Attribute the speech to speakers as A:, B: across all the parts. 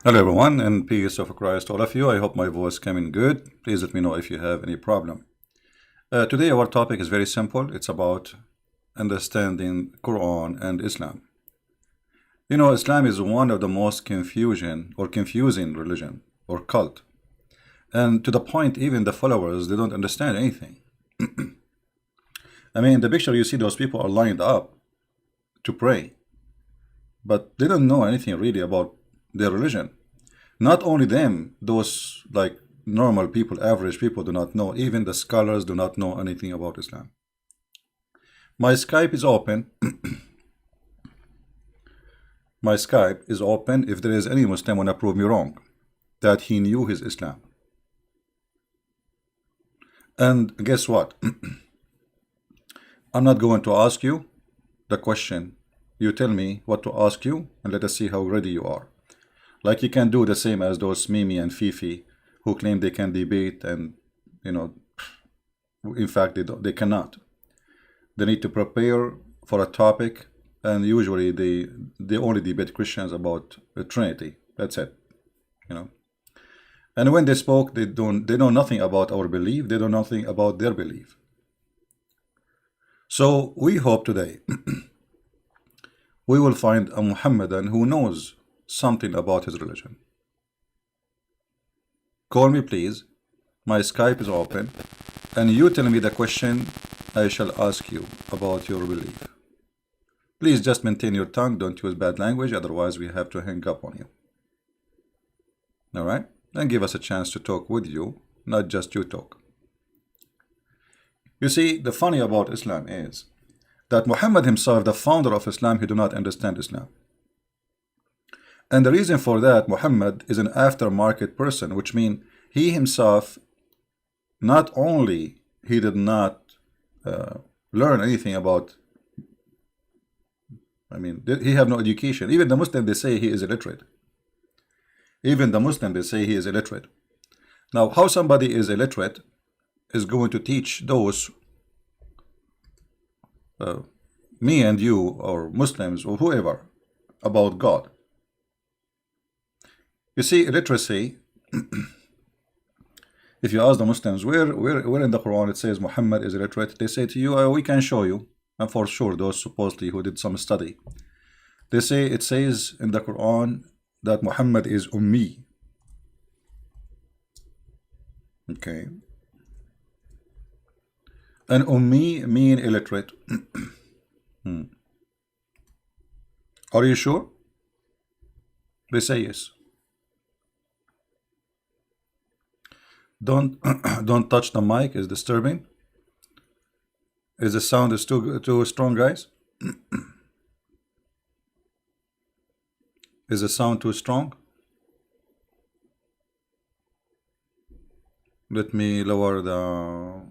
A: Hello everyone, and peace of Christ to all of you. I hope my voice coming good. Please let me know if you have any problem. Today our topic is very simple. It's about understanding Quran and Islam. You know, Islam is one of the most confusing religion or cult. And to the point even the followers, they don't understand anything. I mean, in the picture you see those people are lined up to pray, but they don't know anything really about their religion. Not only them, those like normal people, average people do not know. Even the scholars do not know anything about Islam. My Skype is open. My Skype is open if there is any Muslim want to prove me wrong, that he knew his Islam. And guess what? I'm not going to ask you the question. You tell me what to ask you, and let us see how ready you are. Like you can do the same as those Mimi and Fifi who claim they can debate, and in fact they cannot. They need to prepare for a topic, and usually they only debate Christians about the Trinity. That's it. And when they spoke, they know nothing about our belief. They know nothing about their belief. So we hope today we will find a Muhammadan who knows something about his religion. Call me please. My Skype is open, and you tell me the question I shall ask you about your belief. Please just maintain your tongue, don't use bad language, otherwise we have to hang up on you. Alright? And give us a chance to talk with you, not just you talk. You see, the funny about Islam is that Muhammad himself, the founder of Islam, he do not understand Islam. And the reason for that, Muhammad is an aftermarket person, which means he himself, not only he did not learn anything about, he have no education. Even the Muslim, they say he is illiterate. Even the Muslim, they say he is illiterate. Now, how somebody is illiterate is going to teach those, me and you, or Muslims, or whoever, about God? You see, illiteracy, if you ask the Muslims, where in the Quran it says Muhammad is illiterate, they say to you, we can show you. And for sure, those supposedly who did some study, they say it says in the Quran that Muhammad is Ummi. Okay. And Ummi mean illiterate. Are you sure? They say yes. Don't touch the mic, is disturbing. Is the sound is too strong, guys? Is the sound too strong? Let me lower the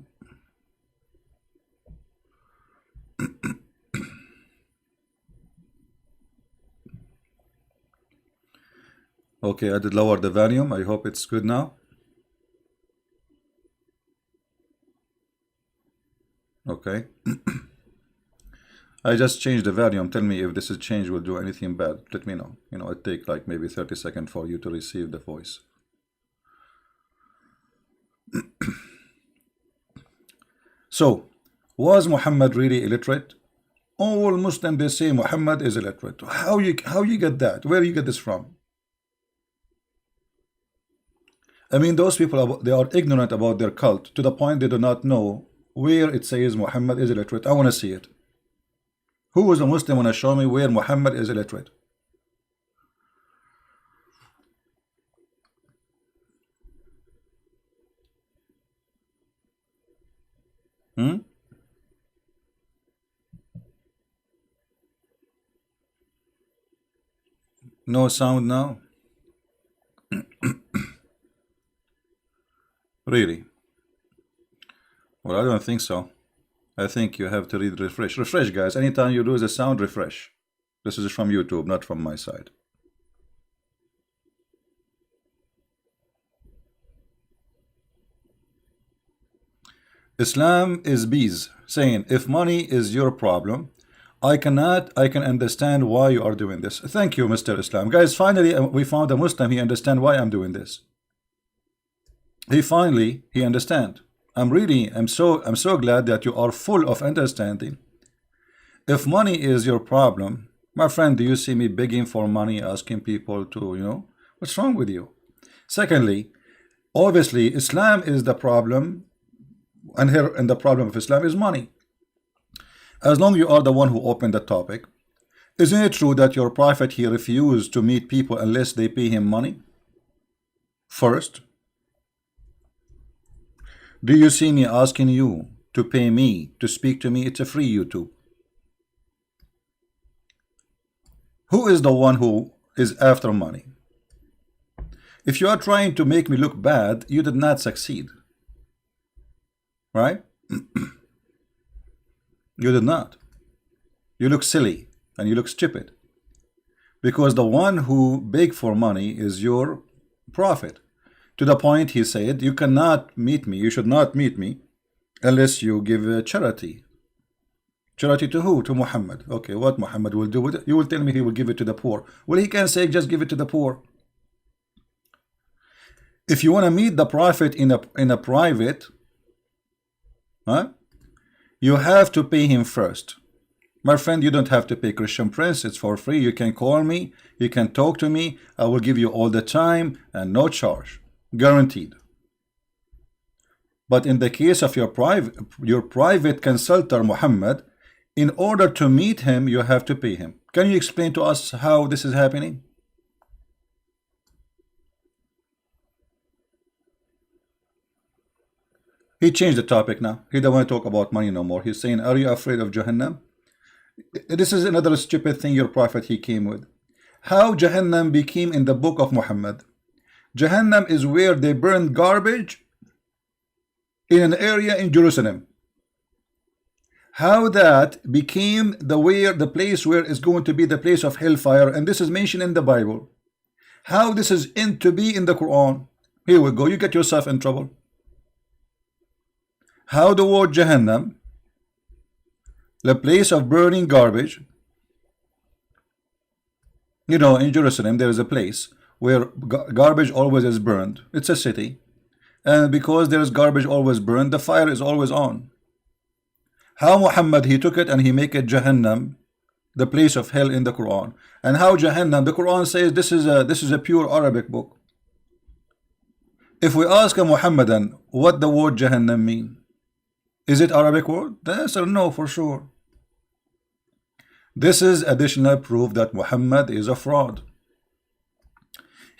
A: okay, I did lower the volume. I hope it's good now. Okay. I just changed the volume. Tell me if this change will do anything bad. Let me know. It take like maybe 30 seconds for you to receive the voice. So, was Muhammad really illiterate? All Muslims, they say Muhammad is illiterate. How you get that? Where you get this from? I mean, those people, they are ignorant about their cult to the point they do not know where it says Muhammad is illiterate. I want to see it. Who is a Muslim want to show me where Muhammad is illiterate? No sound now? Really? Well, I don't think so. I think you have to read refresh. Refresh, guys. Anytime you lose a sound, refresh. This is from YouTube, not from my side. Islam is bees, saying if money is your problem, I can understand why you are doing this. Thank you, Mr. Islam. Guys, finally we found a Muslim. He understand why I'm doing this. He understand. I'm so glad that you are full of understanding. If money is your problem, my friend, do you see me begging for money, asking people to, what's wrong with you? Secondly, obviously Islam is the problem, and the problem of Islam is money. As long as you are the one who opened the topic, isn't it true that your prophet, he refused to meet people unless they pay him money first? Do you see me asking you to pay me to speak to me? It's a free YouTube. Who is the one who is after money? If you are trying to make me look bad, you did not succeed, right? You did not. You look silly and you look stupid, because the one who begged for money is your prophet. To the point he said, you cannot meet me, you should not meet me unless you give charity. Charity to who? To Muhammad. Okay, what Muhammad will do with it? You will tell me he will give it to the poor. Well, he can say just give it to the poor. If you want to meet the prophet in a private, you have to pay him first. My friend, you don't have to pay. Christian Prince, it's for free. You can call me, you can talk to me, I will give you all the time and no charge, guaranteed. But in the case of your private consultant Muhammad, in order to meet him, you have to pay him. Can you explain to us how this is happening? He changed the topic now. He don't want to talk about money no more. He's saying, are you afraid of Jahannam? This is another stupid thing your prophet he came with. How Jahannam became in the book of Muhammad. Jahannam is where they burn garbage in an area in Jerusalem. How that became the place where is going to be the place of hellfire, and this is mentioned in the Bible. How this is to be in the Quran. Here we go, you get yourself in trouble. How the word Jahannam, the place of burning garbage, in Jerusalem there is a place where garbage always is burned. It's a city, and because there is garbage always burned, the fire is always on. How Muhammad he took it and he make it Jahannam, the place of hell in the Quran. And how Jahannam, the Quran says this is a pure Arabic book. If we ask a Muhammadan what the word Jahannam mean, is it Arabic word? The answer no, for sure. This is additional proof that Muhammad is a fraud.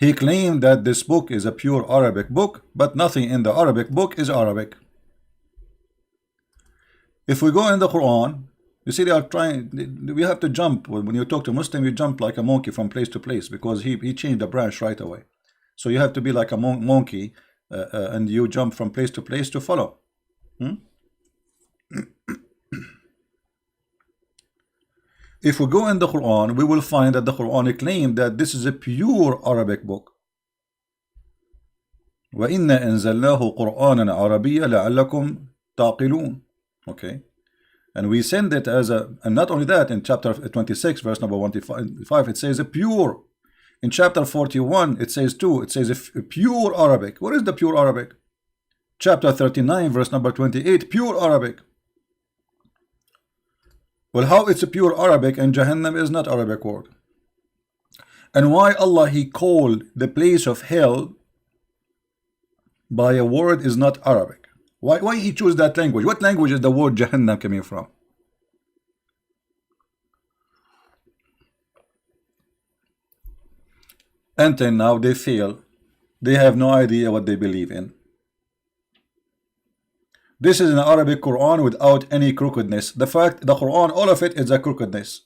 A: He claimed that this book is a pure Arabic book, but nothing in the Arabic book is Arabic. If we go in the Quran, you see they are trying, we have to jump. When you talk to Muslim, you jump like a monkey from place to place, because he changed the branch right away. So you have to be like a monkey, and you jump from place to place to follow. If we go in the Quran, we will find that the Quran claimed that this is a pure Arabic book. وَإِنَّا أَنزَلْنَاهُ قُرْآنًا عَرَبِيًّا لَعَلَّكُمْ تَعْقِلُونَ. Okay, and we send it as a, and not only that, in chapter 26 verse number 155 it says a pure. In chapter 41 it says too, it says a pure Arabic. What is the pure Arabic? Chapter 39 verse number 28, pure Arabic. Well, how it's a pure Arabic and Jahannam is not Arabic word? And why Allah he called the place of hell by a word is not Arabic? Why he chose that language? What language is the word Jahannam coming from? Until now they fail. They have no idea what they believe in. This is an Arabic Quran without any crookedness. The fact, the Quran, all of it is a crookedness.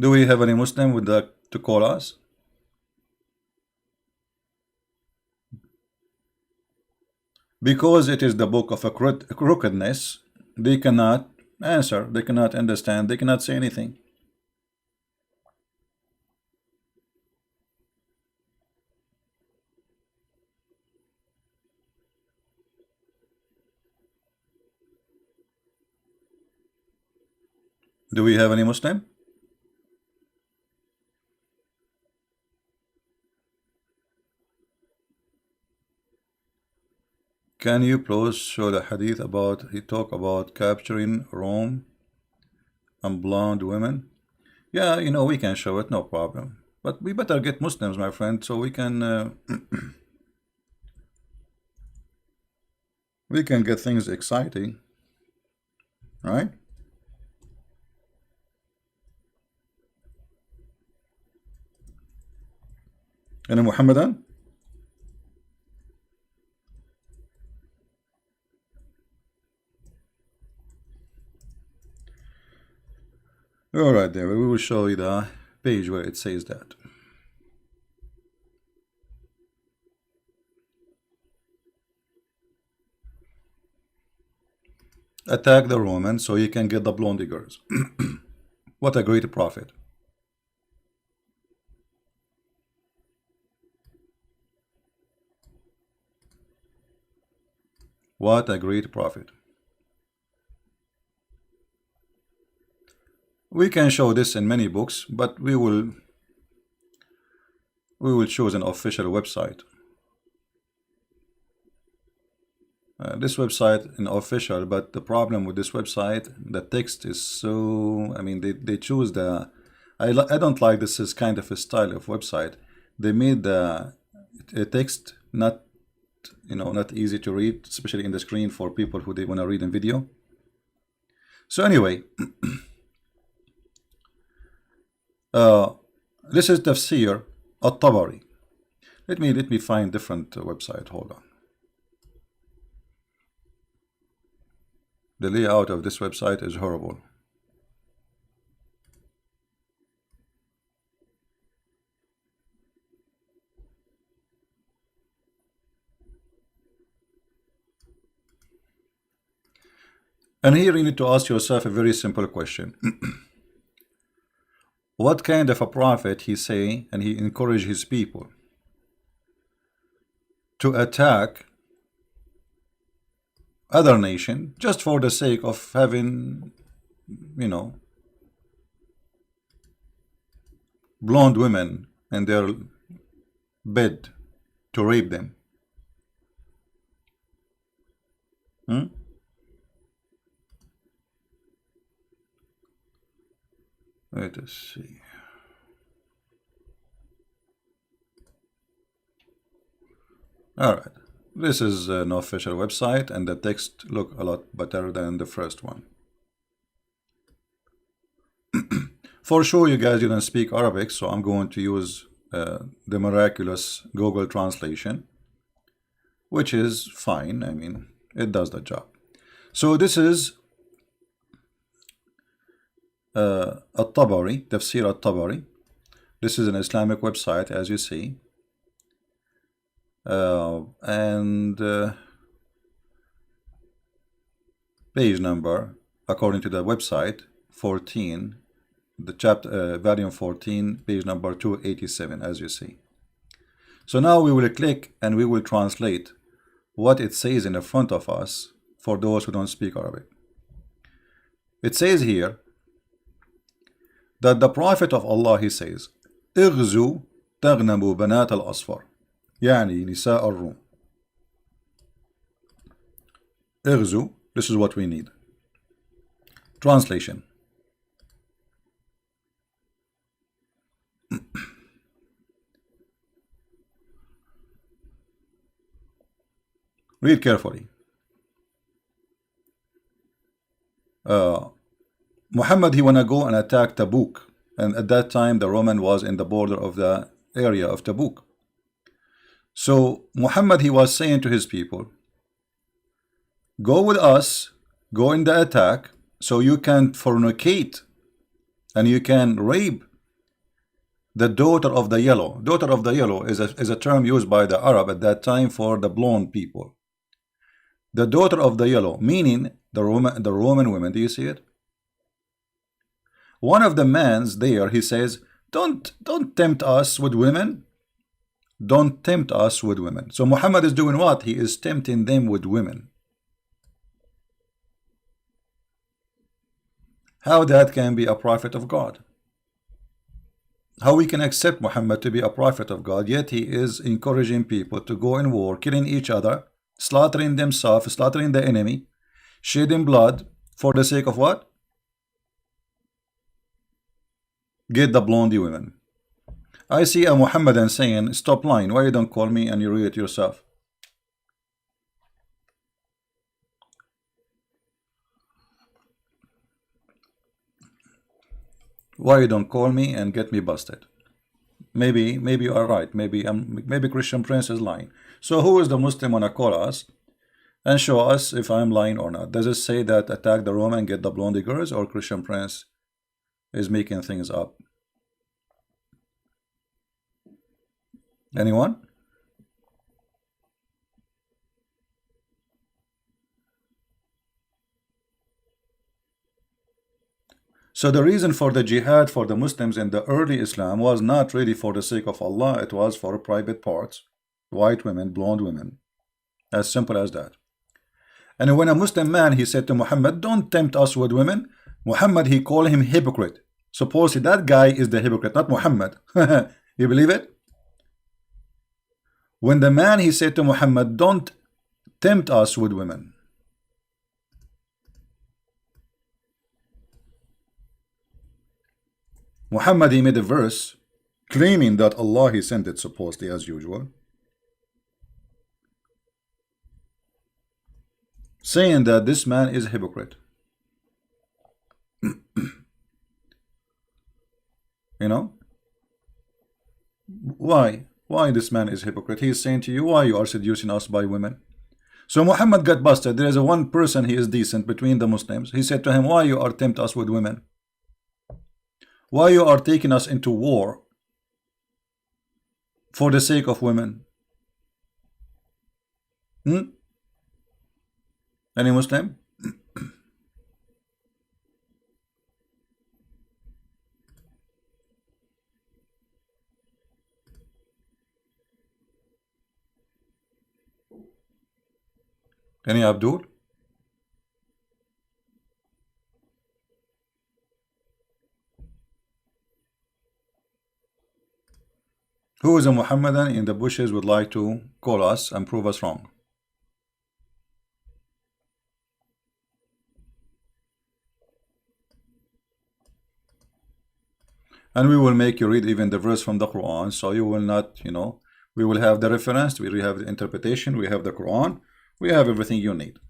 A: Do we have any Muslim with that to call us? Because it is the book of a crookedness, they cannot answer, they cannot understand, they cannot say anything. Do we have any Muslim? Can you please show the hadith about he talk about capturing Rome and blonde women? Yeah, you know, we can show it, no problem. But we better get Muslims, my friend, so we can we can get things exciting, right? And Muhammadan? All right, there we will show you the page where it says that. Attack the Romans so you can get the blonde girls. What a great prophet. What a great prophet. We can show this in many books, but we will choose an official website. This website is official, but the problem with this website, the text is so, I mean, they choose the, I don't like this is kind of a style of website. They made the text not, you know, not easy to read, especially in the screen for people who they want to read in video. So anyway, this is Tafsir al-Tabari. Let me find different website. Hold on. The layout of this website is horrible. And here you need to ask yourself a very simple question. What kind of a prophet he say and he encourage his people to attack other nation just for the sake of having, you know, blonde women in their bed to rape them? Let us see. All right. This is an official website, and the text look a lot better than the first one. For sure, you guys didn't speak Arabic, so I'm going to use the miraculous Google translation, which is fine. I mean, it does the job. So this is Al-Tabari, Tafsir Al-Tabari. This is an Islamic website, as you see. Page number, according to the website, 14, the chapter, volume 14, page number 287, as you see. So now we will click and we will translate what it says in the front of us for those who don't speak Arabic. It says here that the Prophet of Allah, he says, اغزوا تغنموا بنات الأصفر يعني نساء الروم. اغزوا, this is what we need. Translation. Read carefully. Muhammad, he wanna go and attack Tabuk, and at that time the Roman was in the border of the area of Tabuk. So Muhammad, he was saying to his people, go with us, go in the attack, so you can fornicate and you can rape the daughter of the yellow. Daughter of the yellow is a term used by the Arab at that time for the blonde people. The daughter of the yellow, meaning the Roman women. Do you see it? One of the mans there, he says, don't tempt us with women. Don't tempt us with women. So Muhammad is doing what? He is tempting them with women. How that can be a prophet of God? How we can accept Muhammad to be a prophet of God, yet he is encouraging people to go in war, killing each other, slaughtering themselves, slaughtering the enemy, shedding blood for the sake of what? Get the blondie women. I see a Muhammadan saying, stop lying, why you don't call me and you read it yourself? Why you don't call me and get me busted? Maybe you are right. Maybe Christian Prince is lying. So who is the Muslim wanna call us and show us if I'm lying or not? Does it say that attack the Roman, get the blondie girls, or Christian Prince is making things up? Anyone? So the reason for the jihad for the Muslims in the early Islam was not really for the sake of Allah, it was for private parts, white women, blonde women, as simple as that. And when a Muslim man, he said to Muhammad, don't tempt us with women, Muhammad, he called him hypocrite. Supposedly that guy is the hypocrite, not Muhammad. You believe it? When the man, he said to Muhammad, don't tempt us with women. Muhammad, he made a verse claiming that Allah, he sent it supposedly as usual, saying that this man is a hypocrite. You know? Why this man is a hypocrite? He is saying to you, why you are seducing us by women? So Muhammad got busted. There is a one person, he is decent between the Muslims. He said to him, why you are tempt us with women? Why you are taking us into war for the sake of women? Any Muslim? Any Abdul? Who is a Muhammadan in the bushes would like to call us and prove us wrong? And we will make you read even the verse from the Quran, so you will not, you know, we will have the reference, we have the interpretation, we have the Quran, we have everything you need.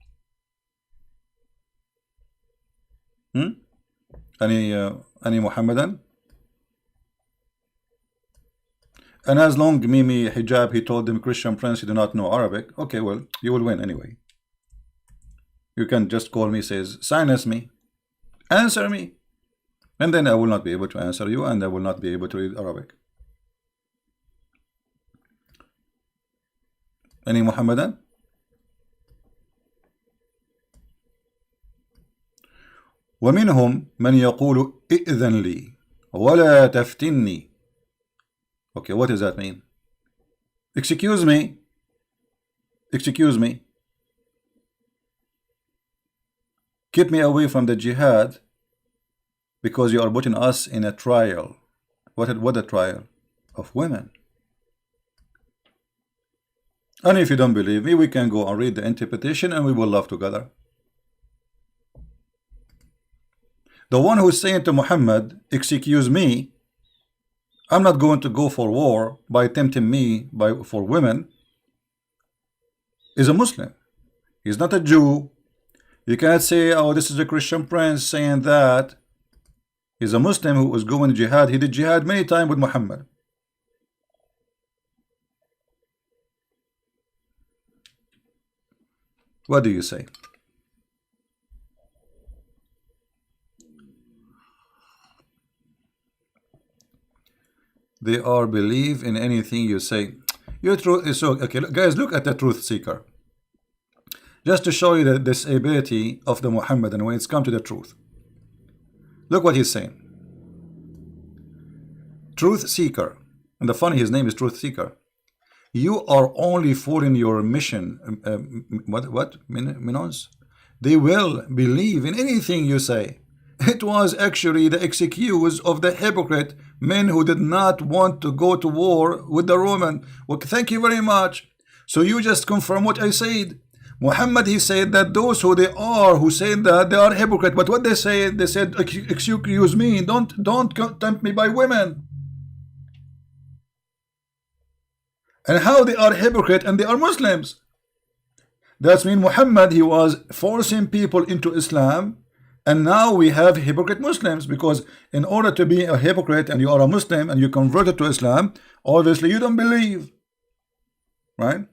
A: Any Muhammadan? And as long Mimi Hijab, he told them, Christian Prince, you do not know Arabic. Okay, well, you will win anyway. You can just call me, says, silence me, answer me, and then I will not be able to answer you, and I will not be able to read Arabic. Any Muhammadan? ومنهم من يقول إئذن لي ولا تفتني. Okay, what does that mean? Excuse me. Excuse me. Keep me away from the jihad because you are putting us in a trial. What a trial? Of women. And if you don't believe me, we can go and read the interpretation and we will laugh together. The one who is saying to Muhammad, excuse me, I'm not going to go for war by tempting me for women, is a Muslim. He's not a Jew. You cannot say, oh, this is a Christian Prince saying that. He's a Muslim who was going to jihad. He did jihad many times with Muhammad. What do you say? They are believe in anything you say. Your truth is so okay. Guys, look at the truth seeker. Just to show you the disability of the Muhammadan when it's come to the truth. Look what he's saying. Truth seeker. And the funny, his name is Truth Seeker. You are only fooling your mission. What? Minons? They will believe in anything you say. It was actually the excuse of the hypocrite men who did not want to go to war with the Roman. Well, thank you very much. So you just confirm what I said. Muhammad, he said that those who they are, who said that they are hypocrite. But what they said, excuse me, don't tempt me by women. And how they are hypocrite and they are Muslims. That means Muhammad, he was forcing people into Islam, and now we have hypocrite Muslims, because in order to be a hypocrite and you are a Muslim and you converted to Islam, obviously you don't believe, right?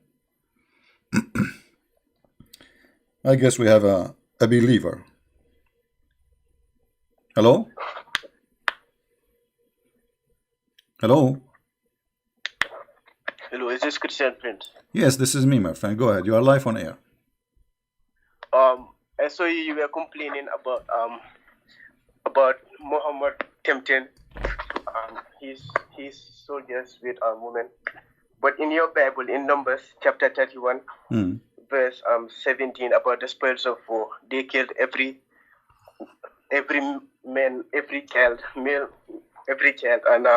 A: I guess we have a believer. Hello? Hello?
B: Hello, is this Christian Prince?
A: Yes, this is me, my friend. Go ahead. You are live on air.
B: I saw you were complaining about Muhammad tempting his soldiers with women. But in your Bible, in Numbers chapter 31, verse 17, about the spoils of war, they killed every man, every child, male, every child, and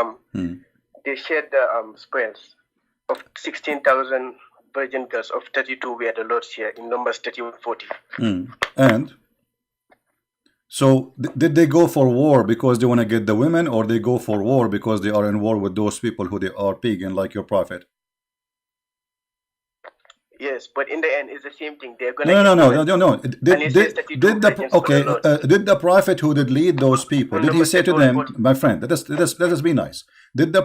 B: they shared the spoils of 16,000 virgin girls, of 32 were the Lord's share in Numbers 31:40.
A: And so did they go for war because they want to get the women, or they go for war because they are in war with those people who they are pagan, like your prophet?
B: Yes, but in the end, it's the same thing. They're gonna
A: no. Did the prophet who did lead those people, did he say to them, my friend, let us be nice? Did the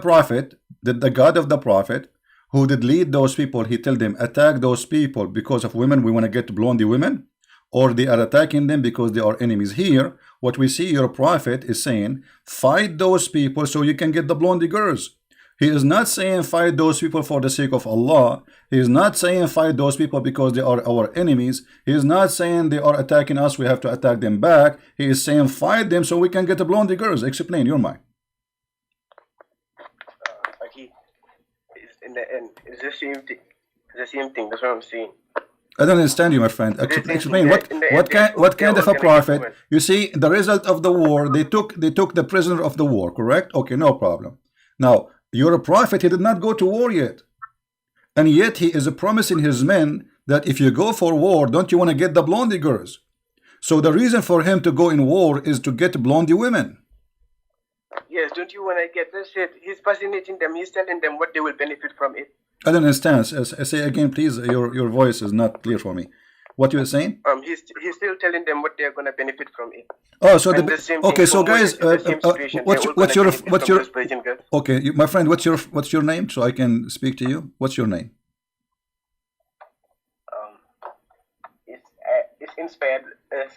A: God of the prophet who did lead those people, he tell them, attack those people because of women, we want to get blondie women? Or they are attacking them because they are enemies? Here, what we see your prophet is saying, fight those people so you can get the blondie girls. He is not saying fight those people for the sake of Allah. He is not saying fight those people because they are our enemies. He is not saying they are attacking us, we have to attack them back. He is saying fight them so we can get the blondie girls. Explain your mind.
B: In the end, it's the same thing. It's the same thing. That's what I'm saying.
A: I don't understand you, my friend. Explain what kind of a prophet? You see, the result of the war, they took the prisoner of the war, correct? Okay, no problem. Now, you're a prophet, he did not go to war yet. And yet he is promising his men that if you go for war, don't you want to get the blondie girls? So the reason for him to go in war is to get blondie women.
B: Yes, don't you want to get this shit? He's fascinating them. He's telling them what they will benefit from it.
A: I don't understand. Say again, please. Your voice is not clear for me. What you were saying?
B: He's still telling them what they're gonna benefit from it.
A: Oh, so okay. So guys, what's your okay, my friend? What's your name so I can speak to you? What's your name?
B: It's inspired as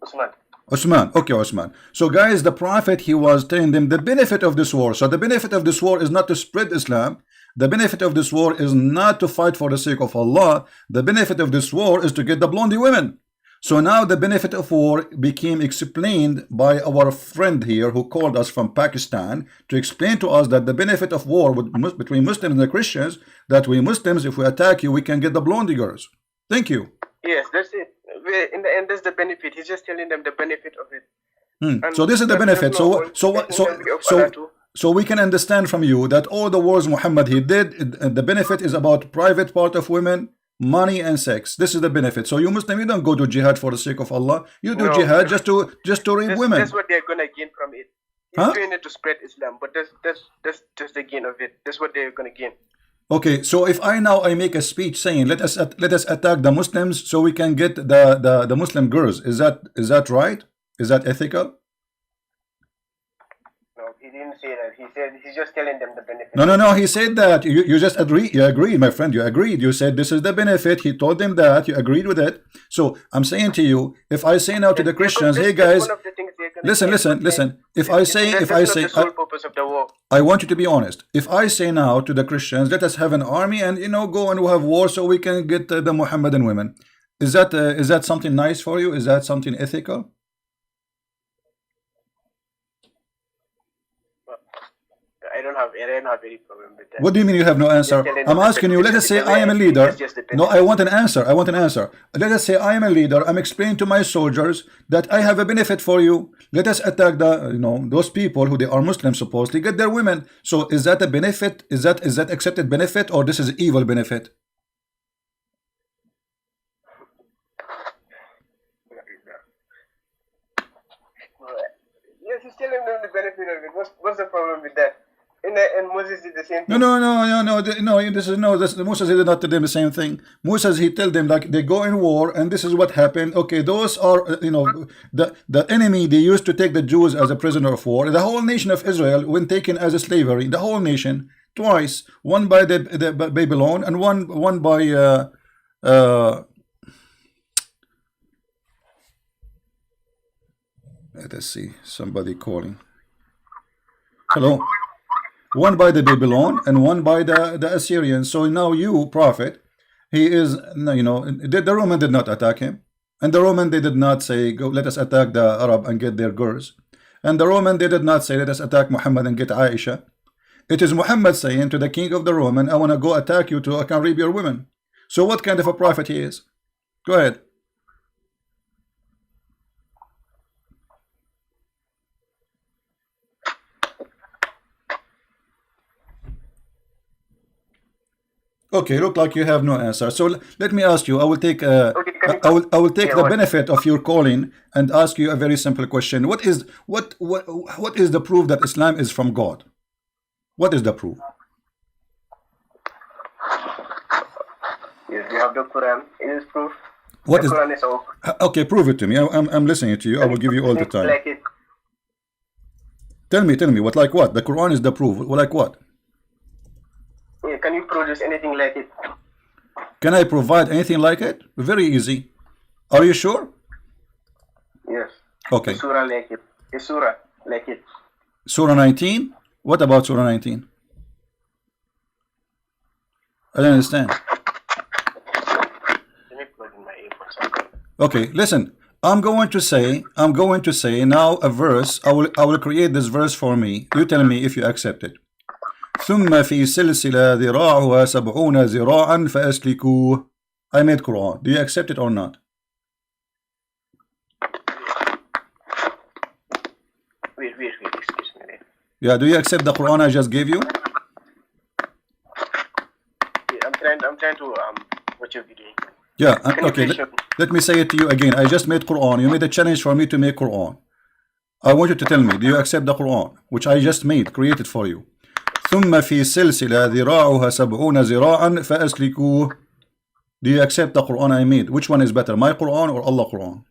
B: Usman.
A: Osman. Okay, Osman. So guys, the prophet, he was telling them the benefit of this war. So the benefit of this war is not to spread Islam. The benefit of this war is not to fight for the sake of Allah. The benefit of this war is to get the blondie women. So now the benefit of war became explained by our friend here who called us from Pakistan to explain to us that the benefit of war between Muslims and the Christians, that we Muslims, if we attack you, we can get the blondie girls. Thank you.
B: Yes, that's it. In the end, that's the benefit. He's just telling them the benefit of it.
A: So this is the benefit. So we can understand from you that all the wars Muhammad he did, the benefit is about private part of women, money and sex. This is the benefit. So you Muslim, you don't go to jihad for the sake of Allah. You do jihad just to rape women.
B: That's what they're gonna gain from it. He's doing it to spread Islam, but that's the gain of it. That's what they're gonna gain.
A: Okay, so if I make a speech saying let us attack the Muslims so we can get the Muslim girls, is that right? Is that ethical?
B: No, he didn't say that. He said he's just telling them the benefit.
A: No. He said that you just agreed. You agreed, my friend. You agreed. You said this is the benefit. He told them that. You agreed with it. So I'm saying to you, if I say now to the Christians, hey guys, listen. If I say, I want you to be honest. If I say now to the Christians, let us have an army and go and have war so we can get the Mohammedan women. Is that something nice for you? Is that something ethical?
B: I don't have don't have any problem with that.
A: What do you mean you have no answer? I'm asking you, let us say I am a leader. No, I want an answer. I want an answer. Let us say I am a leader. I'm explaining to my soldiers that I have a benefit for you. Let us attack the, those people who they are Muslims supposedly, get their women. So is that a benefit? Is that accepted benefit, or this is evil benefit?
B: Yes, he's telling them the benefit of it. What's the problem with that? And Moses did the same thing.
A: Moses did not tell them the same thing. Moses, he told them like they go in war and this is what happened. Okay, those are the enemy. They used to take the Jews as a prisoner of war. The whole nation of Israel when taken as a slavery. The whole nation twice. One by the Babylon and one by let us see, somebody calling. Hello. One by the Babylon and one by the Assyrians. So now you, prophet, he is, the Roman did not attack him. And the Roman, they did not say, go, let us attack the Arab and get their girls. And the Roman, they did not say, let us attack Muhammad and get Aisha. It is Muhammad saying to the king of the Roman, I want to go attack you I can rape your women. So what kind of a prophet he is? Go ahead. Okay, look like you have no answer. So let me ask you. I will take I will take the benefit of your calling and ask you a very simple question. What is the proof that Islam is from God? What is the proof?
B: Yes, we have the Quran. It is proof.
A: What
B: the
A: is?
B: Quran is all.
A: Okay, prove it to me. I'm listening to you. I will give you all the time.
B: Like it.
A: Tell me. What like what? The Quran is the proof. Like what?
B: Yeah, can you produce anything like it?
A: Can I provide anything like it? Very easy. Are you sure?
B: Yes.
A: Okay.
B: A surah like it. A surah like it.
A: Surah 19? What about Surah 19? I don't understand.
B: Let me plug in my earphones.
A: Okay, listen. I'm going to say now a verse. I will create this verse for me. You tell me if you accept it. ثم في سلسلة ذراعها 70 ذراعا فأسلكوه. I made Quran. Do you accept it or not?
B: Wait, excuse me.
A: Yeah, do you accept the Quran I just gave you?
B: Yeah, I'm trying to watch your video.
A: Yeah, okay. Let me say it to you again. I just made Quran. You made a challenge for me to make Quran. I want you to tell me, do you accept the Quran which I just created for you? ثم في سلسلة ذراعها 70 ذراعا فأسلكوه. Do you accept the Quran I made? Which one is better, my Quran or Allah Quran?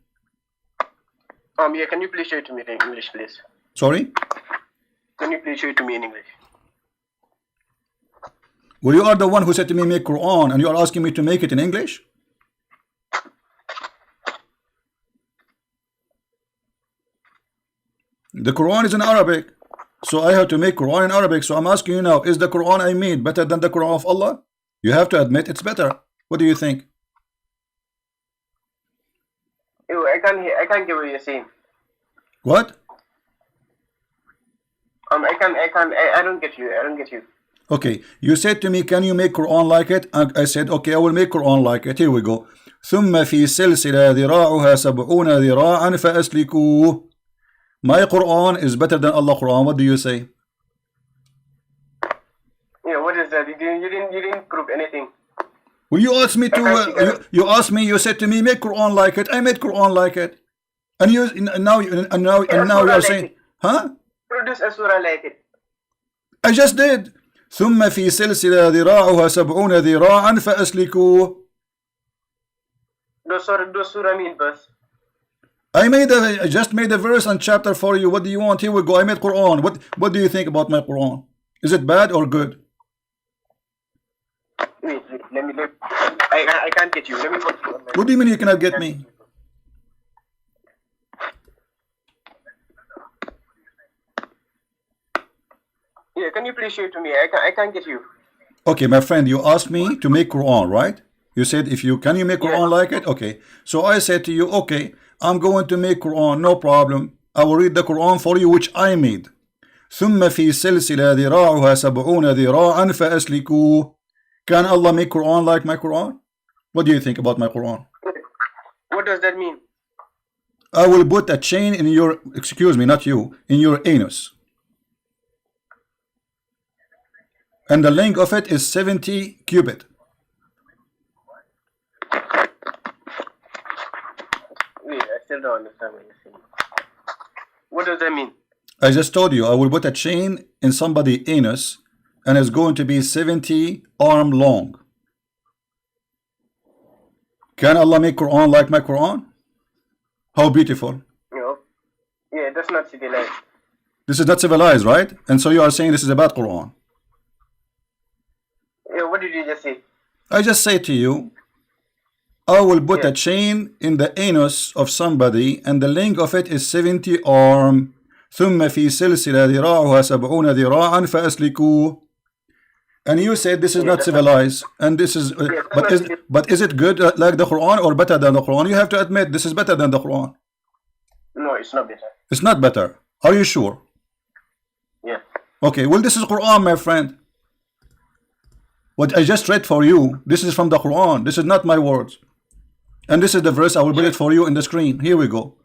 B: Yeah, can you please show it to me in English, please?
A: Sorry?
B: Can you please show it to me in English?
A: Well, you are the one who said to me make Quran and you are asking me to make it in English? The Quran is in Arabic. So I have to make Quran in Arabic. So I'm asking you now, is the Quran I made better than the Quran of Allah? You have to admit it's better. What do you think?
B: Ew, I can't get what you're saying.
A: What?
B: I don't get you.
A: Okay, you said to me, can you make Quran like it? I said, okay, I will make Quran like it. Here we go. ثم في سلسلة ذراعها 70 ذراعا فأسلكوه. My Quran is better than Allah Quran. What do you say?
B: Yeah, what is that? You didn't prove anything.
A: Well, you asked me to. You asked me. You said to me, make Quran like it. I made Quran like it. And now you are saying, huh?
B: Produce a surah like it.
A: I just did. ثم في سلسلة ذراعها 70 ذراعا فأسلكوه.
B: Those surah mean verse.
A: I just made a verse and chapter for you. What do you want? Here we go. I made Quran. What do you think about my Quran? Is it bad or good?
B: Wait, I can't get you. Let me go.
A: What do you mean you cannot get me?
B: Yeah, can you please show it to me? I can't get you.
A: Okay, my friend, you asked me to make Quran, right? You said can you make Quran like it? Okay. So I said to you, okay, I'm going to make Quran, no problem. I will read the Quran for you, which I made. ثم في سلسلة ذراعها 70 ذراعا فأسلكوه. Can Allah make Quran like my Quran? What do you think about my Quran?
B: What does that mean?
A: I will put a chain in your, excuse me, not you, in your anus. And the length of it is 70 cubit.
B: Wait, I still don't understand what you're saying. What does that mean?
A: I just told you, I will put a chain in somebody's anus and it's going to be 70 arm long. Can Allah make Quran like my Quran? How beautiful.
B: No. Yeah, that's not civilized.
A: This is not civilized, right? And so you are saying this is a bad Quran.
B: Yeah, what did you just say?
A: I just say to you, I will put a chain in the anus of somebody and the length of it is 70 arm. ثم في سلسلة ذراعها 70 ذراعا فأسلكوه. And you said this is not civilized, and this is, but is it good like the Quran or better than the Quran? You have to admit this is better than the Quran.
B: No, it's not better.
A: It's not better. Are you sure?
B: Yeah.
A: Okay, well this is Quran, my friend. What I just read for you, this is from the Quran. This is not my words. And this is the verse, I will put it for you in the screen. Here we go.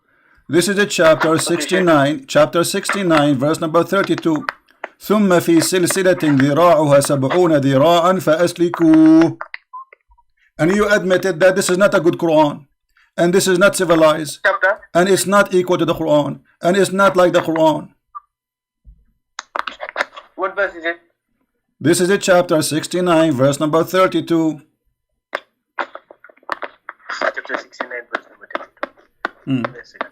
A: This is the chapter 69, verse number 32. ثم في سلسلة ذراعها 70 ذراعا فأسلكوه. And you admitted that this is not a good Quran, and this is not civilized,
B: Chapter?
A: and it's not equal to the Quran, and it's not like the Quran.
B: What verse is it?
A: This is the chapter 69, verse number 32.
B: Chapter 69, verse number 32. Wait a second.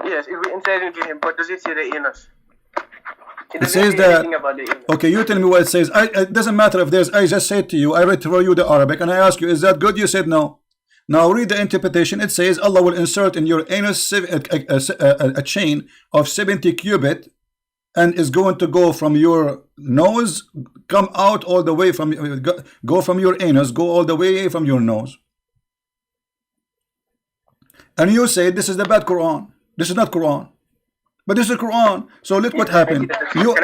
B: Yes, it will inside into him, but does it say the anus?
A: It says that, okay, you tell me what it says. It doesn't matter if there's, I just said to you, I read for you the Arabic, and I asked you, is that good? You said no. Now read the interpretation. It says Allah will insert in your anus a chain of 70 cubit, and is going to go from your nose, come out all the way from, go from your anus, go all the way from your nose. And you say this is the bad Quran. This is not Quran, but this is Quran. So look what happened. You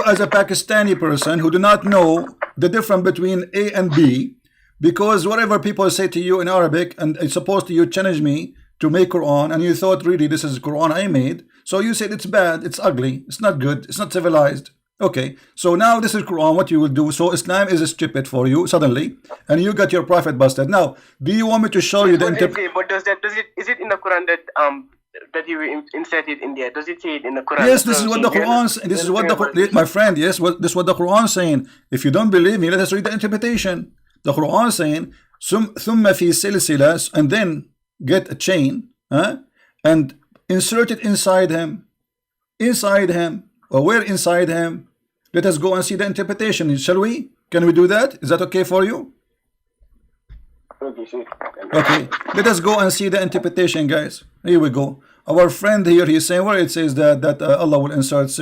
A: as a Pakistani person who do not know the difference between A and B, because whatever people say to you in Arabic, and it's supposed to you challenge me to make Quran, and you thought really this is Quran I made. So you said it's bad, it's ugly, it's not good, it's not civilized. Okay, so now this is Quran, what you will do. So Islam is stupid for you suddenly, and you got your prophet busted. Now, do you want me to show you the interpretation?
B: But is it in the Quran that you inserted in there? Does it say it in the Quran?
A: Yes, this is what the Quran. This is what the my friend. Yes, this is what the Quran is saying. If you don't believe me, let us read the interpretation. The Quran is saying ثم في سلسلة, and then get a chain, and insert it inside him, or where inside him. Let us go and see the interpretation. Shall we? Can we do that? Is that okay for you? Okay, let us go and see the interpretation, guys. Here we go. Our friend here, he's saying where it says that Allah will insert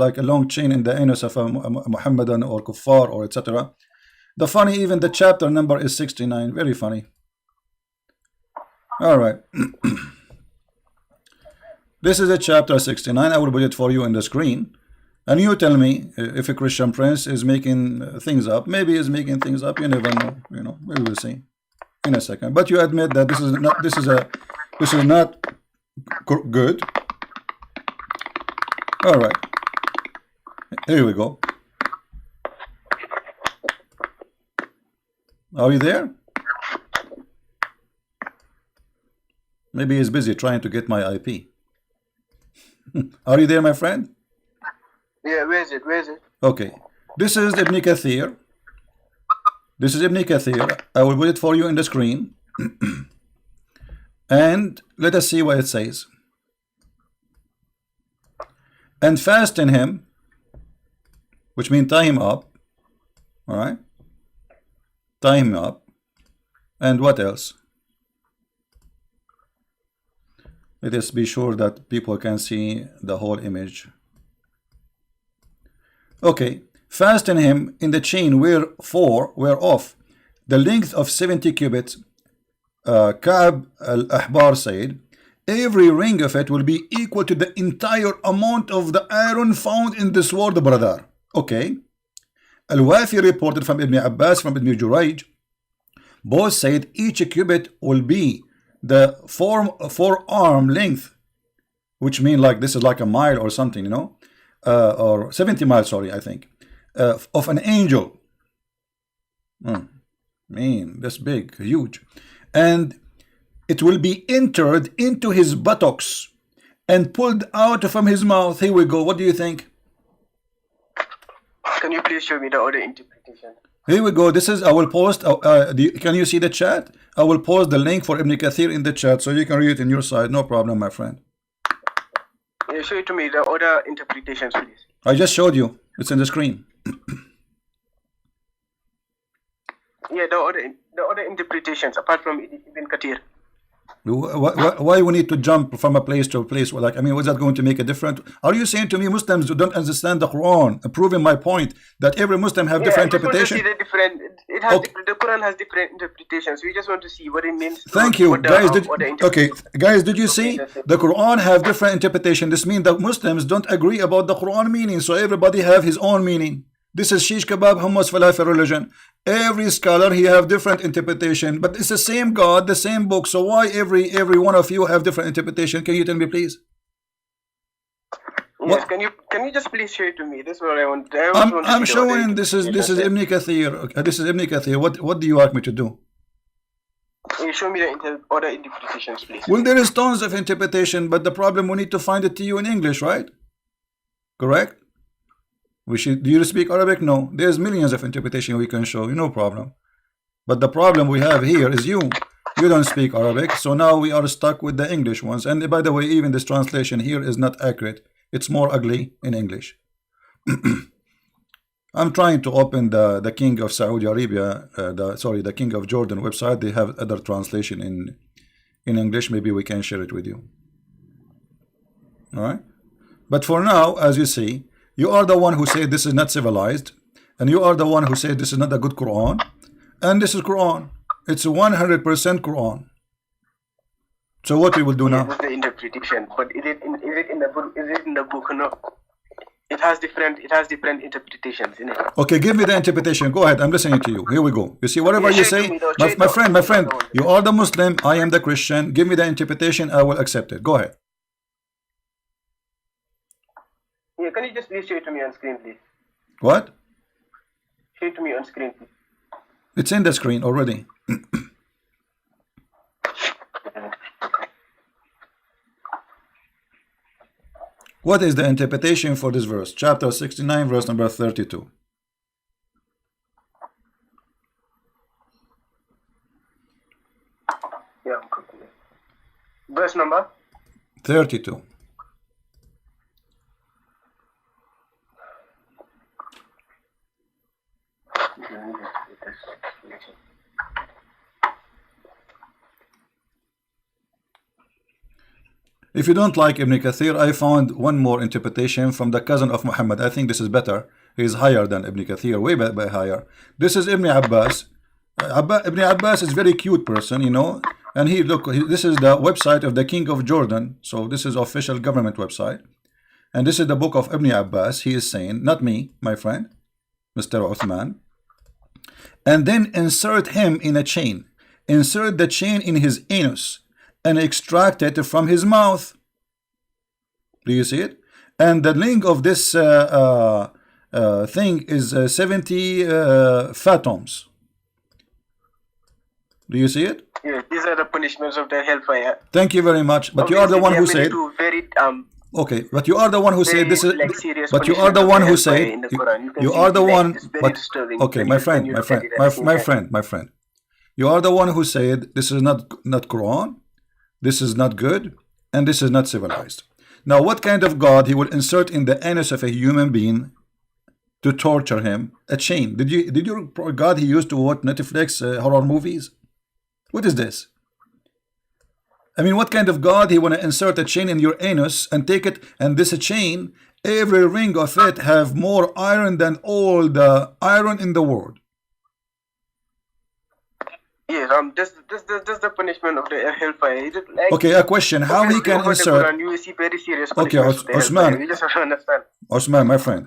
A: like a long chain in the anus of a Muhammadan or kuffar or etc. The funny, even the chapter number is 69. Very funny. All right. This is a chapter 69. I will put it for you in the screen. And you tell me if a Christian prince is making things up. Maybe he's making things up. You never know. We will see in a second. But you admit that this is not good. All right. Here we go. Are you there? Maybe he's busy trying to get my IP. Are you there, my friend?
B: Yeah, where is it?
A: Okay. This is Ibn Kathir. This is Ibn Kathir. I will put it for you in the screen. And let us see what it says. And fasten him, which means tie him up. All right. Tie him up. And what else? Let us be sure that people can see the whole image. Okay, fasten him in the chain whereof the length of 70 cubits, Ka'b al-Ahbar said, every ring of it will be equal to the entire amount of the iron found in this world, brother. Okay. Al-Wafi reported from Ibn Abbas, from Ibn Jurayj, both said each cubit will be the forearm length, which mean like this is like a mile or something, you know, or 70 miles, sorry, I think, of an angel. Man, that's big, huge. And it will be entered into his buttocks and pulled out from his mouth. Here we go. What do you think?
B: Can you please show me the other interpretation?
A: Here we go. This is, I will post, can you see the chat? I will post the link for Ibn Kathir in the chat so you can read it in your side. No problem, my friend.
B: Yeah, show it to me, the other interpretations, please.
A: I just showed you. It's on the screen.
B: Yeah, the other interpretations, apart from Ibn Kathir.
A: Why we need to jump from a place to a place? Like, I mean, what's that going to make a difference? Are you saying to me Muslims who don't understand the Quran, proving my point that every Muslim have different interpretation?
B: The Quran has different interpretations. We just want to see what it means.
A: Thank you, guys. Guys, did you see the Quran have different interpretation? This means that Muslims don't agree about the Quran meaning, so everybody have his own meaning. This is shish kebab, hummus, falafel religion. Every scholar he have different interpretation, but it's the same God, the same book. So why every one of you have different interpretation? Can you tell me, please?
B: Yes, can you just please show it to me? That's what I want.
A: I'm showing. This is Ibn Kathir. This is Ibn Kathir. What do you want me to do?
B: You show me the other interpretations, please.
A: Well, there is tons of interpretation, but the problem we need to find it to you in English, right? Correct? Do you speak Arabic? No. There's millions of interpretation we can show you, no problem. But the problem we have here is you don't speak Arabic, so now we are stuck with the English ones. And by the way, even this translation here is not accurate. It's more ugly in English. I'm trying to open the King of Saudi Arabia, the King of Jordan website. They have other translation in English. Maybe we can share it with you. All right. But for now, as you see, you are the one who said this is not civilized, and you are the one who said this is not a good Quran, and this is Quran. It's 100% Quran. So what we will do now?
B: With the interpretation, but is it in the book? No. It has different interpretations in it.
A: Okay, give me the interpretation. Go ahead, I'm listening to you. Here we go. You see, whatever you say, my friend, you are the Muslim, I am the Christian. Give me the interpretation, I will accept it. Go ahead.
B: Yeah, can you just please show it to me on screen, please?
A: What?
B: Show it to me on screen, please.
A: It's in the screen already. What is the interpretation for this verse? Chapter 69, verse number 32.
B: Yeah, verse number
A: 32. If you don't like Ibn Kathir, I found one more interpretation from the cousin of Muhammad. I think this is better. He is higher than Ibn Kathir, way higher. This is Ibn Abbas. Ibn Abbas is a very cute person, you know. And this is the website of the King of Jordan. So this is official government website. And this is the book of Ibn Abbas. He is saying, not me, my friend, Mr. Uthman. And then insert him in a chain. Insert the chain in his anus and extract it from his mouth. Do you see it? And the length of this thing is 70 fathoms. Do you see it?
B: Yeah, these are the punishments of the hellfire.
A: Thank you very much. But you are the one who said. Okay, but you are the one who said this is. But you are the one who said. You are the one. But okay, my friend. You are the one who said this is not Quran. This is not good, and this is not civilized. Now, what kind of God he will insert in the anus of a human being to torture him? A chain. Did your God he used to watch Netflix horror movies? What is this? I mean, what kind of God he want to insert a chain in your anus and take it, and this chain, every ring of it have more iron than all the iron in the world.
B: Yes, that's the punishment of the hellfire. Is it like,
A: okay, a question. How he can insert?
B: Quran, you will see very serious
A: Okay,
B: punishments of the hellfire.
A: Osman.
B: You just have to understand.
A: Osman, my friend,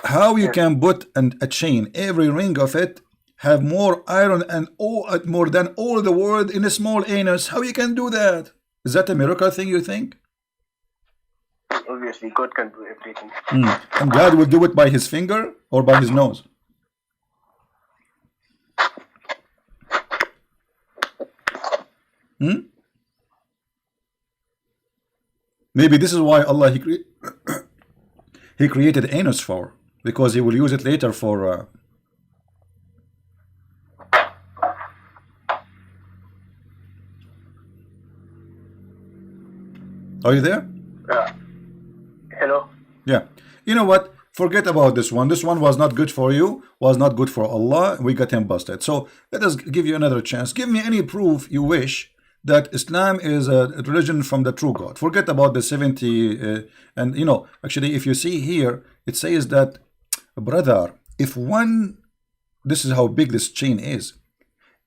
A: how you can put a chain, every ring of it have more iron and more than all the world in a small anus? How you can do that? Is that a miracle thing, you think?
B: Obviously, God can do everything.
A: And God will do it by his finger or by his nose? Maybe this is why Allah he created anus for, because he will use it later for Are you there?
B: Hello?
A: Yeah. You know what? Forget about this one. This one was not good for you, was not good for Allah. We got him busted. So let us give you another chance. Give me any proof you wish that Islam is a religion from the true God. Forget about the 70 and you know, actually if you see here, it says that, brother, if one, this is how big this chain is,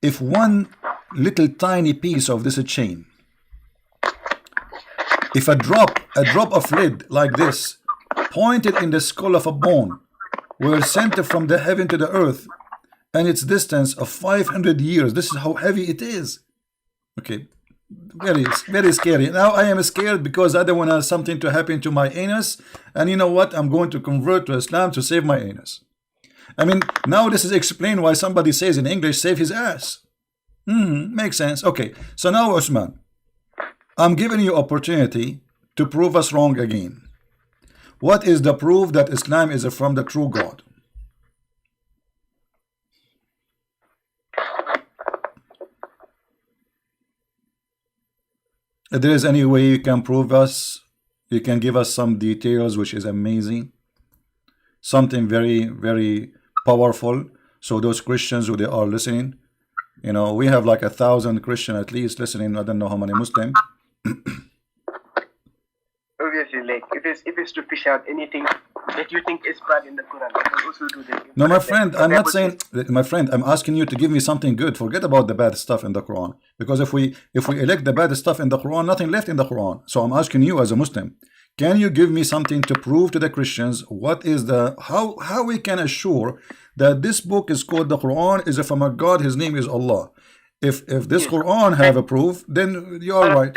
A: if one little tiny piece of this chain, if a drop of lead like this pointed in the skull of a bone were sent from the heaven to the earth, and its distance of 500 years, this is how heavy it is. Okay, very scary. Now I am scared because I don't want something to happen to my anus, and you know what, I'm going to convert to Islam to save my anus. I mean, now this is explained why somebody says in English, save his ass. Makes sense. Okay, so now Usman, I'm giving you opportunity to prove us wrong again. What is the proof that Islam is from the true God? If there is any way you can prove us, you can give us some details, which is amazing, something very, very powerful. So those Christians who they are listening, you know, we have like 1,000 Christians at least listening. I don't know how many Muslims.
B: Obviously, like if it's to fish out anything that you think is bad in the Quran, I can also do that.
A: No, my friend, I'm not saying, my friend, I'm asking you to give me something good. Forget about the bad stuff in the Quran, because if we elect the bad stuff in the Quran, nothing left in the Quran. So I'm asking you as a Muslim, can you give me something to prove to the Christians what is the how we can assure that this book is called the Quran is from a God, his name is Allah? If this Quran have a proof, then you are right.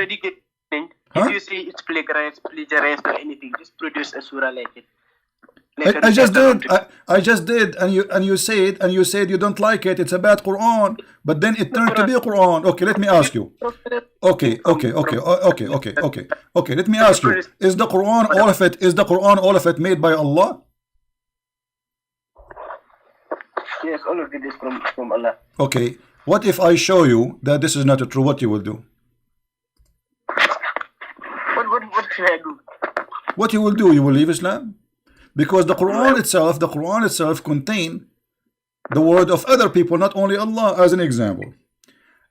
B: If you say it's plagiarized or anything, just produce a surah like it.
A: I just did. I just did, and you said you don't like it. It's a bad Quran, but then it turned to be a Quran. Okay, let me ask you. Okay. Let me ask you. Is the Quran all of it? Is the Quran all of it made by Allah?
B: Yes, all of it is from Allah.
A: Okay. What if I show you that this is not true? What you will do?
B: What should I do?
A: What you will do? You will leave Islam? Because the Quran itself contains the word of other people, not only Allah. As an example,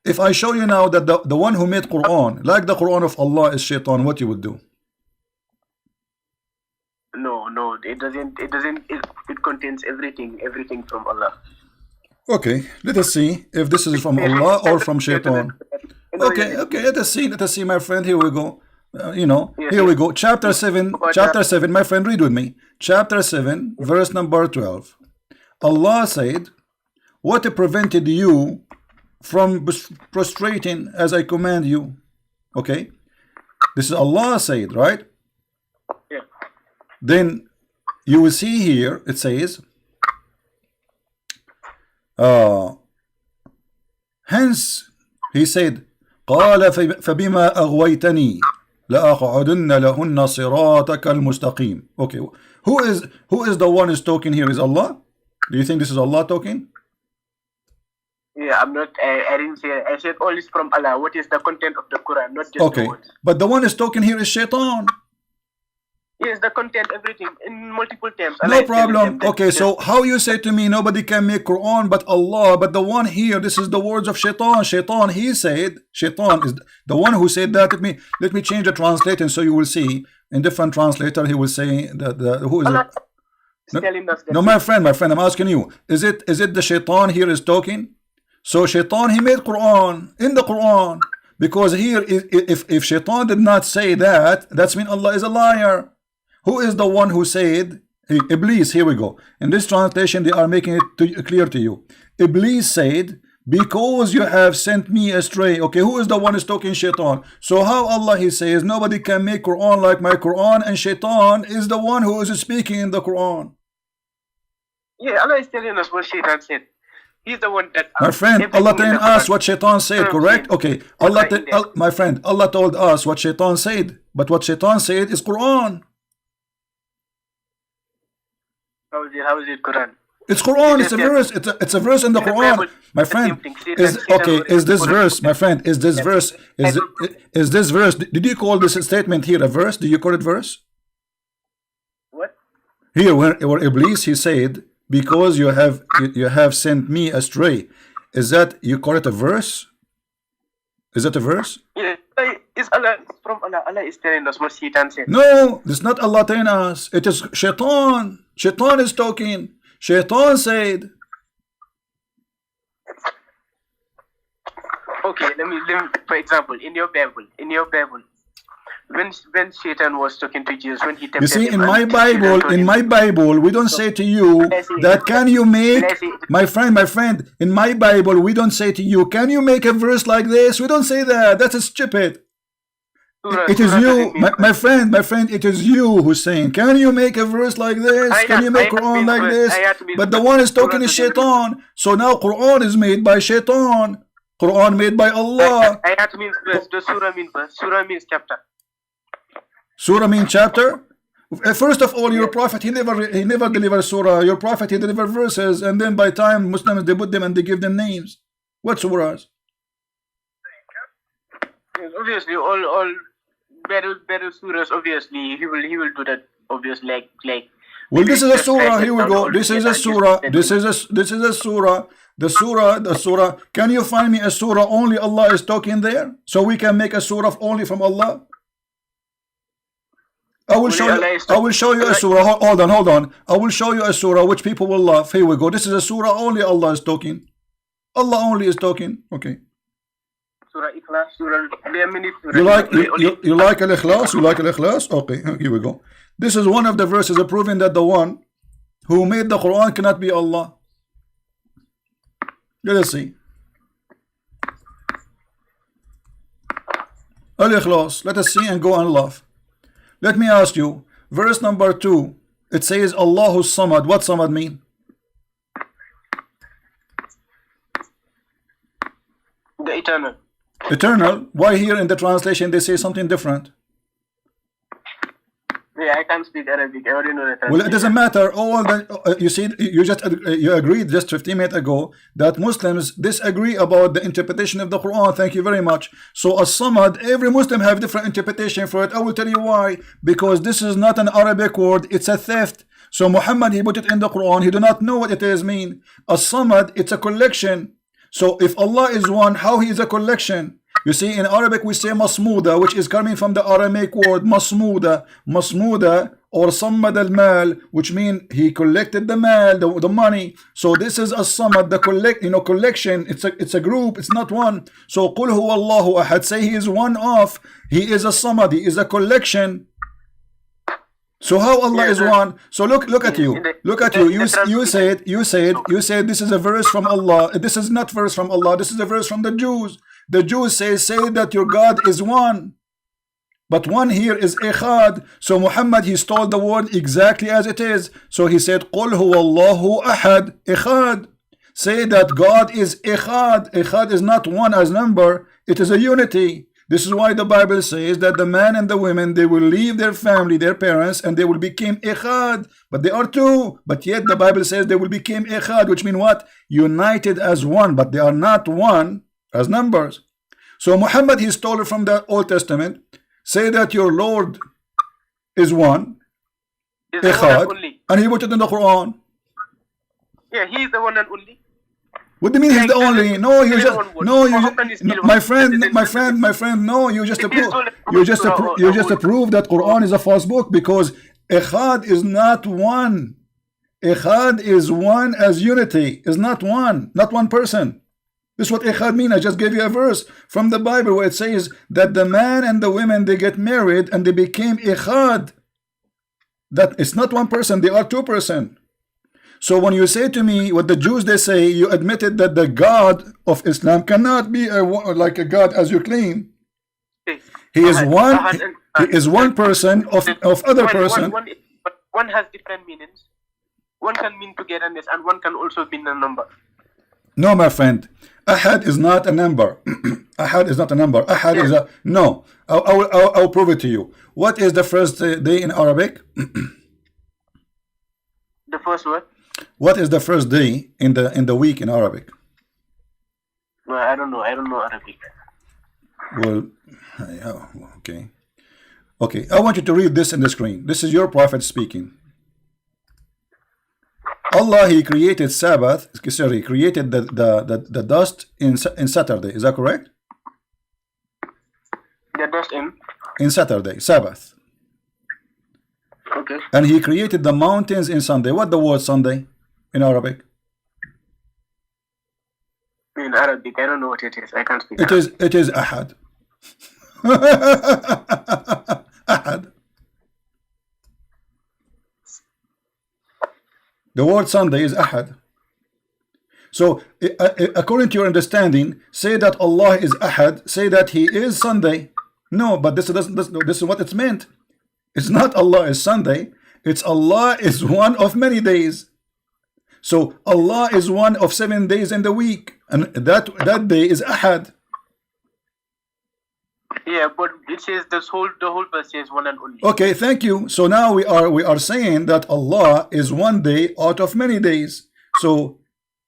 A: if I show you now that the one who made Quran, like the Quran of Allah, is shaitan, what you would do?
B: No, it doesn't. It contains everything from Allah.
A: Okay, let us see if this is from Allah or from shaitan. Okay, let us see, my friend. Here we go. Here we go. Chapter 7, my friend, read with me. Chapter 7, verse number 12. Allah said, what prevented you from prostrating as I command you? Okay, this is Allah said, right?
B: Yeah.
A: Then you will see here, it says, hence he said, قال فبما أغويتني لأقعدن لهن صراطك المستقيم. Okay, who is the one who's talking here? Is Allah? Do you think this is Allah talking?
B: Yeah, I'm not. I didn't say. I said all is from Allah. What is the content of the Quran? Not just
A: okay,
B: the words.
A: But the one who's talking here is shaitan.
B: Yes, the content, everything in multiple terms.
A: No problem. Okay, so how you say to me nobody can make Quran but Allah, but the one here, this is the words of shaitan. Shaitan, he said, shaitan is the one who said that. Let me change the translator so you will see. In different translator, he will say that who is it? No, my friend, I'm asking you, is it the shaitan here is talking? So Shaitan, he made Quran in the Quran, because here if Shaitan did not say that, that's mean Allah is a liar. Who is the one who said? Iblis. Here we go. In this translation they are making it clear to you. Iblis said, because you have sent me astray. Okay, who is the one who is talking? Shaitan. So how Allah, he says nobody can make Quran like my Quran, and Shaitan is the one who is speaking in the Quran?
B: Yeah, Allah is telling us what Shaitan said. He's the one that,
A: my friend, Allah telling us what Shaitan said, correct? Okay, Allah, my friend, Allah told us what Shaitan said, but what Shaitan said is Quran.
B: How is it Quran?
A: It's Quran. It's a verse. It's a verse in the Quran, my friend. Is this verse, my friend? Is this verse? Is this verse? Did you call this statement here a verse? Do you call it verse?
B: What?
A: Here, where Iblis, he said, because you have sent me astray. Is that, you call it a verse? Is that a verse?
B: Yeah, it's Allah, from Allah. Allah is telling us what Shaitan said.
A: No, it's not Allah telling us. It is Shaitan. Shaitan is talking. Shaitan said.
B: Okay, let me, for example, in your Bible, when Satan was talking to Jesus, when he tempted
A: you see,
B: him,
A: in my Bible, we don't say to you that can you make, my friend, in my Bible, we don't say to you, can you make a verse like this? We don't say that. That's stupid. It is you, my friend, it is you who's saying, can you make a verse like this? Can you make Quran like this? But the one is talking is Shaitan. So now Quran is made by Shaitan. Quran made by Allah.
B: Ayat means verse. The surah means verse. Surah means chapter.
A: Surah means chapter. First of all, your prophet, he never delivered surah. Your prophet, he delivered verses, and then by time Muslims, they put them and they give them names. What surahs?
B: Yes, obviously, all better surahs. Obviously, he will do that. Obviously, like.
A: Well, this is a surah. Here we go. This is a surah. This is a surah. The surah. Can you find me a surah only Allah is talking there, so we can make a surah only from Allah? I will show you a surah. Hold on. I will show you a surah which people will love. Here we go. This is a surah only Allah is talking. Allah only is talking. Okay.
B: Surah Ikhlas. Surah. There are many surahs.
A: You like Al-Ikhlas? You like Al-Ikhlas? Okay. Here we go. This is one of the verses proving that the one who made the Quran cannot be Allah. Let us see. Al-Ikhlas. Let us see and go and laugh. Let me ask you, verse number 2, it says Allahu Samad. What Samad mean?
B: The eternal.
A: Eternal? Why here in the translation they say something different?
B: Yeah, I can't speak Arabic. I already know that.
A: Well, it doesn't matter. All the you see, you agreed just 15 minutes ago that Muslims disagree about the interpretation of the Quran. Thank you very much. So as-Samad, every Muslim have different interpretation for it. I will tell you why. Because this is not an Arabic word; it's a theft. So Muhammad, he put it in the Quran. He do not know what it is mean. As-Samad, it's a collection. So if Allah is one, how he is a collection? You see, in Arabic we say masmuda, which is coming from the Aramaic word masmuda or sammad al-mal, which means he collected the mal, the money. So this is as-samad, the collection. It's a group, it's not one. So qul huwa Allahu ahad, say he is one of, he is as-samad, he is a collection. So how Allah is one? So look at you. You said this is a verse from Allah. This is not verse from Allah. This is a verse from the Jews. The Jews say that your God is one. But one here is Echad. So Muhammad, he stole the word exactly as it is. So he said, Qul huwa Allahu ahad, Echad. Say that God is Echad. Echad is not one as number. It is a unity. This is why the Bible says that the man and the women, they will leave their family, their parents, and they will become Echad. But they are two. But yet the Bible says they will become Echad, which means what? United as one. But they are not one as numbers. So Muhammad, he stole it from the Old Testament. Say that your Lord is one, Echad, and he put it in the Quran.
B: Yeah, he is the one and only.
A: What do you mean he's the only? No, you just my friend. No, you just approve that Quran is a false book because Echad is not one. Echad is one as unity. Is not one person. This is what echad mean. I just gave you a verse from the Bible where it says that the man and the women, they get married and they became echad. That it's not one person, they are 2%. So when you say to me what the Jews they say, you admitted that the God of Islam cannot be like a God as you claim. He is one. He is one person of other person.
B: One has different meanings. One can mean togetherness, and one can also mean a number.
A: No, my friend. Ahad is not a number. Ahad is not a number. Ahad is a no. I'll prove it to you. What is the first day in Arabic?
B: The first word.
A: What is the first day in the week in Arabic?
B: Well, I don't know. I don't know Arabic.
A: Well, okay. Okay, I want you to read this in the screen. This is your prophet speaking. Allah, he created Sabbath, sorry, created the dust in Saturday. Is that correct?
B: The dust
A: in Saturday, Sabbath.
B: Okay.
A: And he created the mountains in Sunday. What the word Sunday in Arabic?
B: In Arabic, I don't know what it is. I can't speak.
A: It is Ahad. Ahad. The word Sunday is Ahad. So according to your understanding, say that Allah is Ahad, say that he is Sunday. No, but this is what it's meant. It's not Allah is Sunday, it's Allah is one of many days. So Allah is one of 7 days in the week, and that day is Ahad.
B: Yeah, but it says the whole verse says one and only.
A: Okay, thank you. So now we are saying that Allah is one day out of many days. So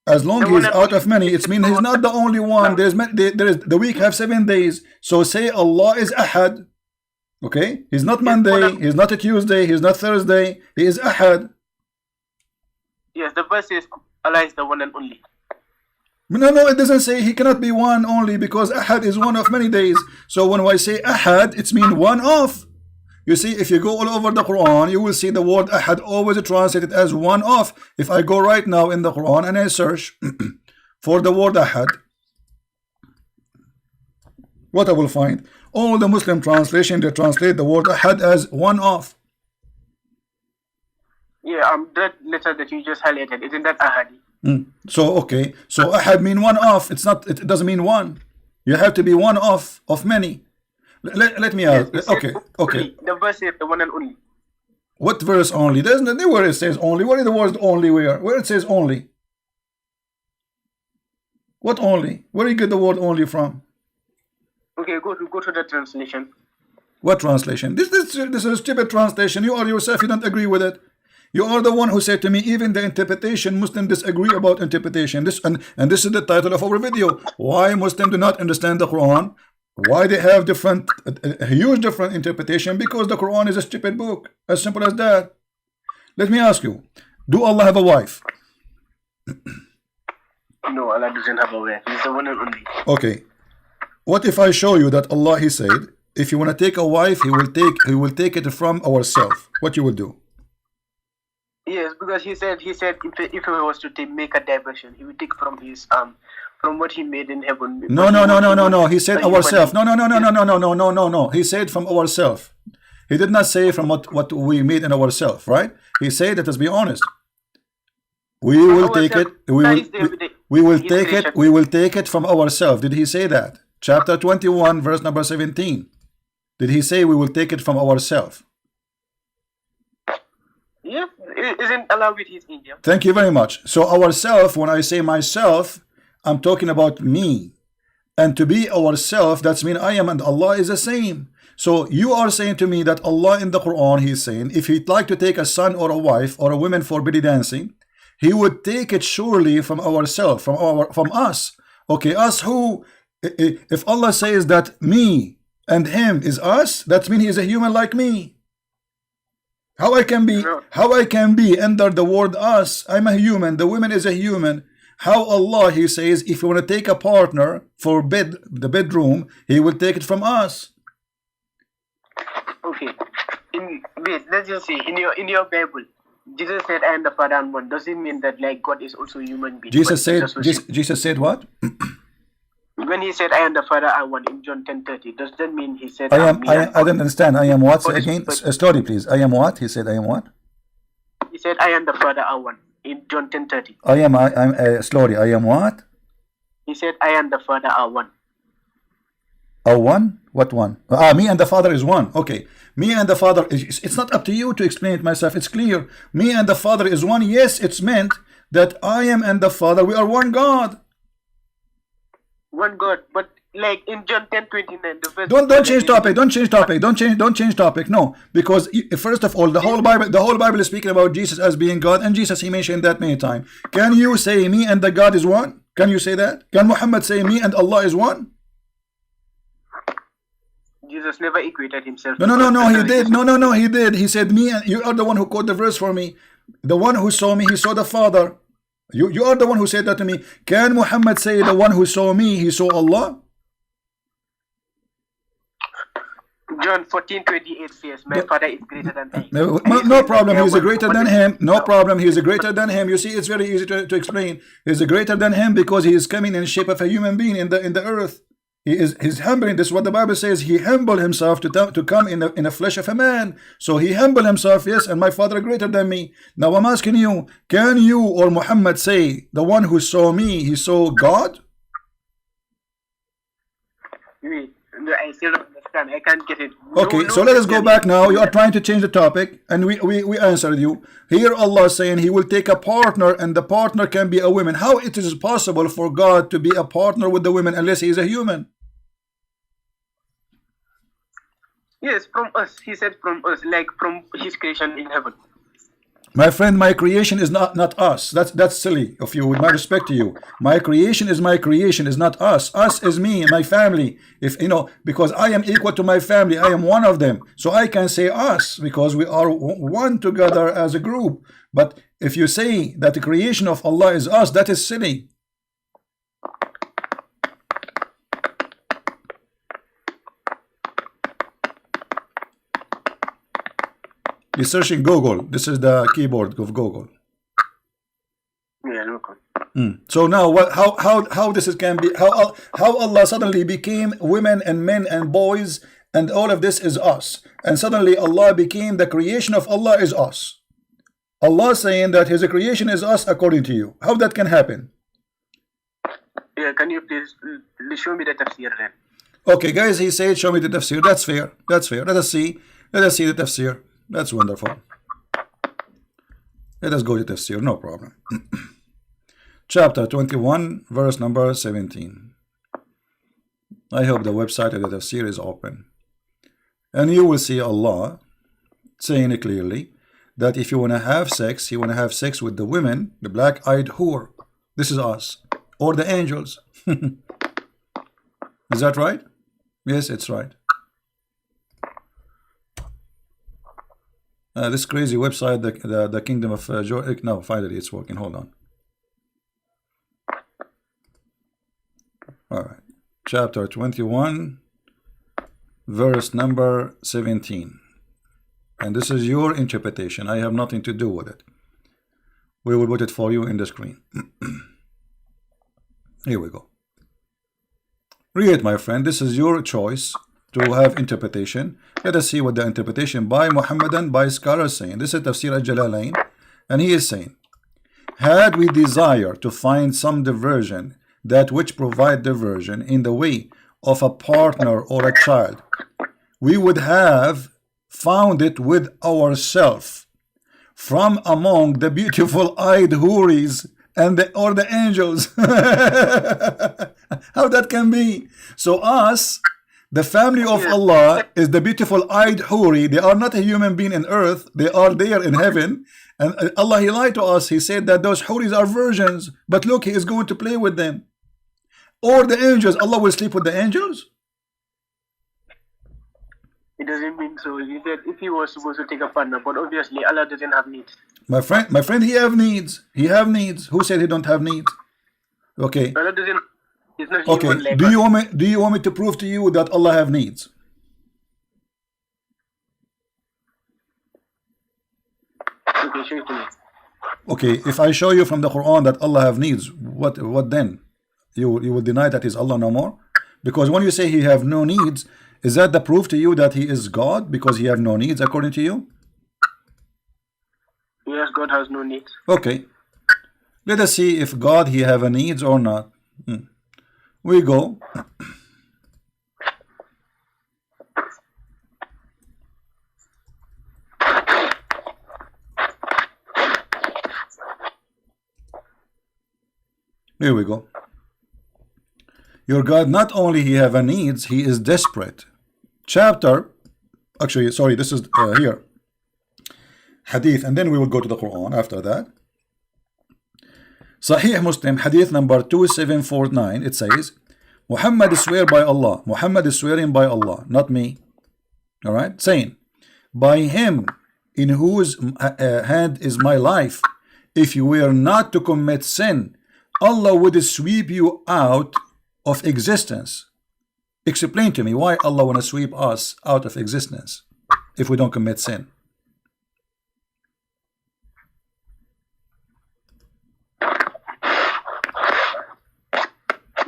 A: as long as he's out of many, it means he's not the only one. There is the week have 7 days. So say Allah is Ahad. Okay, he's not Monday, he's not a Tuesday, he's not Thursday, he is Ahad.
B: Yes, the verse says Allah is the one and only.
A: No, it doesn't say he cannot be one only, because Ahad is one of many days. So when I say Ahad, it's mean one of. You see, if you go all over the Quran, you will see the word Ahad always translated as one of. If I go right now in the Quran and I search for the word Ahad, what I will find? All the Muslim translation, they translate the word Ahad as one of.
B: Yeah, that letter that you just highlighted, isn't that Ahadi?
A: So okay, so Ahad mean one of. It's not. It doesn't mean one. You have to be one of many. Let me ask.
B: Yes,
A: okay.
B: The verse says the one and only.
A: What verse only? There's nothing where it says only. What is the word only? Where it says only? What only? Where do you get the word only from?
B: Okay, go to the translation.
A: What translation? This is a stupid translation. You are yourself, you don't agree with it. You are the one who said to me, even the interpretation, Muslims disagree about interpretation. This and this is the title of our video. Why Muslims do not understand the Quran? Why they have a huge different interpretation? Because the Quran is a stupid book. As simple as that. Let me ask you, do Allah have a wife?
B: No, Allah doesn't have a wife. He's the one and only.
A: Okay. What if I show you that Allah, he said, if you want to take a wife, he will take it from ourselves. What you will do?
B: Yes, because he said if he was to make a diversion, he would take from his from what he made in heaven.
A: No. He said ourselves. No. He said from ourselves. He did not say from what we made in ourselves, right? He said, let us be honest. We will take it. We will take it from ourselves. Did he say that? Chapter 21, verse number 17. Did he say we will take it from ourselves?
B: Yeah, isn't Allah with his angel?
A: Thank you very much. So ourself, when I say myself, I'm talking about me. And to be ourself, that's mean I am and Allah is the same. So you are saying to me that Allah in the Quran, he's saying, if he'd like to take a son or a wife or a woman for belly dancing, he would take it surely from ourselves, from us. Okay, us who? If Allah says that me and him is us, that means he is a human like me. How I can be under the word us? I'm a human, the woman is a human. How Allah, he says, if you want to take a partner for the bedroom, he will take it from us.
B: Okay. Wait, let's just say in your Bible, Jesus said I am the Father and one. Does it mean that like God is also a human being?
A: Jesus said what?
B: When he said, I am the Father, I one in John 10:30, does that mean he said,
A: I am.
B: me
A: I don't understand. I am what? Say
B: Holy
A: again.
B: Spirit?
A: Slowly, please. I am what? He said. I am what?
B: He said, I am the Father, I one in John 10:30.
A: I am. I'm slowly. I am what?
B: He said, I am the Father, I one.
A: A one? What one? Me and the Father is one. Okay. Me and the Father is. It's not up to you to explain it myself. It's clear. Me and the Father is one. Yes, it's meant that I am and the Father, we are one God.
B: One God, but like in John 10:29, the verse.
A: Don't change topic. Don't change topic. Don't change topic. No, because first of all, the whole Bible is speaking about Jesus as being God, and Jesus, he mentioned that many times. Can you say me and the God is one? Can you say that? Can Muhammad say me and Allah is one?
B: Jesus never equated himself.
A: No, he did. No, he did. He said me, and you are the one who quote the verse for me. The one who saw me, he saw the Father. You are the one who said that to me. Can Muhammad say the one who saw me, he saw Allah?
B: John 14:28 says, my Father is greater than I.
A: No problem. He's a greater than him. No problem. He's a greater than him. You see, it's very easy to explain. He's a greater than him because he is coming in shape of a human being in the earth. He's humbling. This is what the Bible says. He humbled himself to come in the flesh of a man. So he humbled himself, yes, and my Father greater than me. Now I'm asking you, can you or Muhammad say the one who saw me, he saw God?
B: I still don't understand. I can't get it.
A: Okay, so let us go back now. You are trying to change the topic, and we answered you. Here Allah is saying he will take a partner, and the partner can be a woman. How it is possible for God to be a partner with the women unless he is a human?
B: Yes, from us. He said from us, like from his creation in heaven.
A: My friend, my creation is not us. That's silly of you, with my respect to you. My creation is not us. Us is me and my family. If you know, because I am equal to my family, I am one of them. So I can say us because we are one together as a group. But if you say that the creation of Allah is us, that is silly. You're searching Google. This is the keyboard of Google.
B: Yeah, look.
A: So now, what? How this can be? How Allah suddenly became women and men and boys, and all of this is us, and suddenly Allah became the creation of Allah is us. Allah saying that His creation is us according to you. How that can happen?
B: Yeah, can you please show me the tafsir then?
A: Okay, guys, he said, show me the tafsir. That's fair. That's fair. Let us see the tafsir. That's wonderful. Let us go to tafsir, no problem. Chapter 21, verse number 17. I hope the website of the tafsir is open. And you will see Allah saying it clearly that if you want to have sex, you want to have sex with the women, the black-eyed whore. This is us. Or the angels. Is that right? Yes, it's right. This crazy website, the Kingdom of Georgia. No, finally it's working. Hold on. All right. Chapter 21, verse number 17. And this is your interpretation. I have nothing to do with it. We will put it for you in the screen. Here we go. Read it, my friend. This is your choice to have interpretation. Let us see what the interpretation by Muhammadan, by scholars saying. This is Tafsir al-Jalalain, and he is saying, had we desire to find some diversion, that which provide diversion in the way of a partner or a child, we would have found it with ourselves from among the beautiful eyed houris and or the angels. How that can be? So us, the family of Allah, is the beautiful eyed houri. They are not a human being in earth. They are there in heaven. And Allah, He lied to us. He said that those houris are virgins. But look, He is going to play with them. Or the angels. Allah will sleep with the angels?
B: It doesn't mean so. He said if he was supposed to take a partner, but obviously Allah doesn't have needs.
A: My friend, He have needs. He have needs. Who said He don't have needs? Okay.
B: Allah doesn't. He's not
A: Okay.
B: human like
A: Do
B: us.
A: you want me to prove to you that Allah have needs?
B: Okay, show it to me.
A: Okay. If I show you from the Quran that Allah have needs, what then? You will deny that he's Allah no more? Because when you say he have no needs, is that the proof to you that he is God because he have no needs according to you?
B: Yes, God has no needs.
A: Okay. Let us see if God he have a needs or not. We go. Here we go. Your God not only he have a needs, he is desperate. Chapter, actually, sorry, this is here. Hadith, and then we will go to the Quran after that. Sahih Muslim, hadith number 2749, it says, Muhammad swear by Allah. Muhammad is swearing by Allah, not me. All right, saying, by him in whose hand is my life, if you were not to commit sin, Allah would sweep you out of existence. Explain to me why Allah want to sweep us out of existence if we don't commit sin.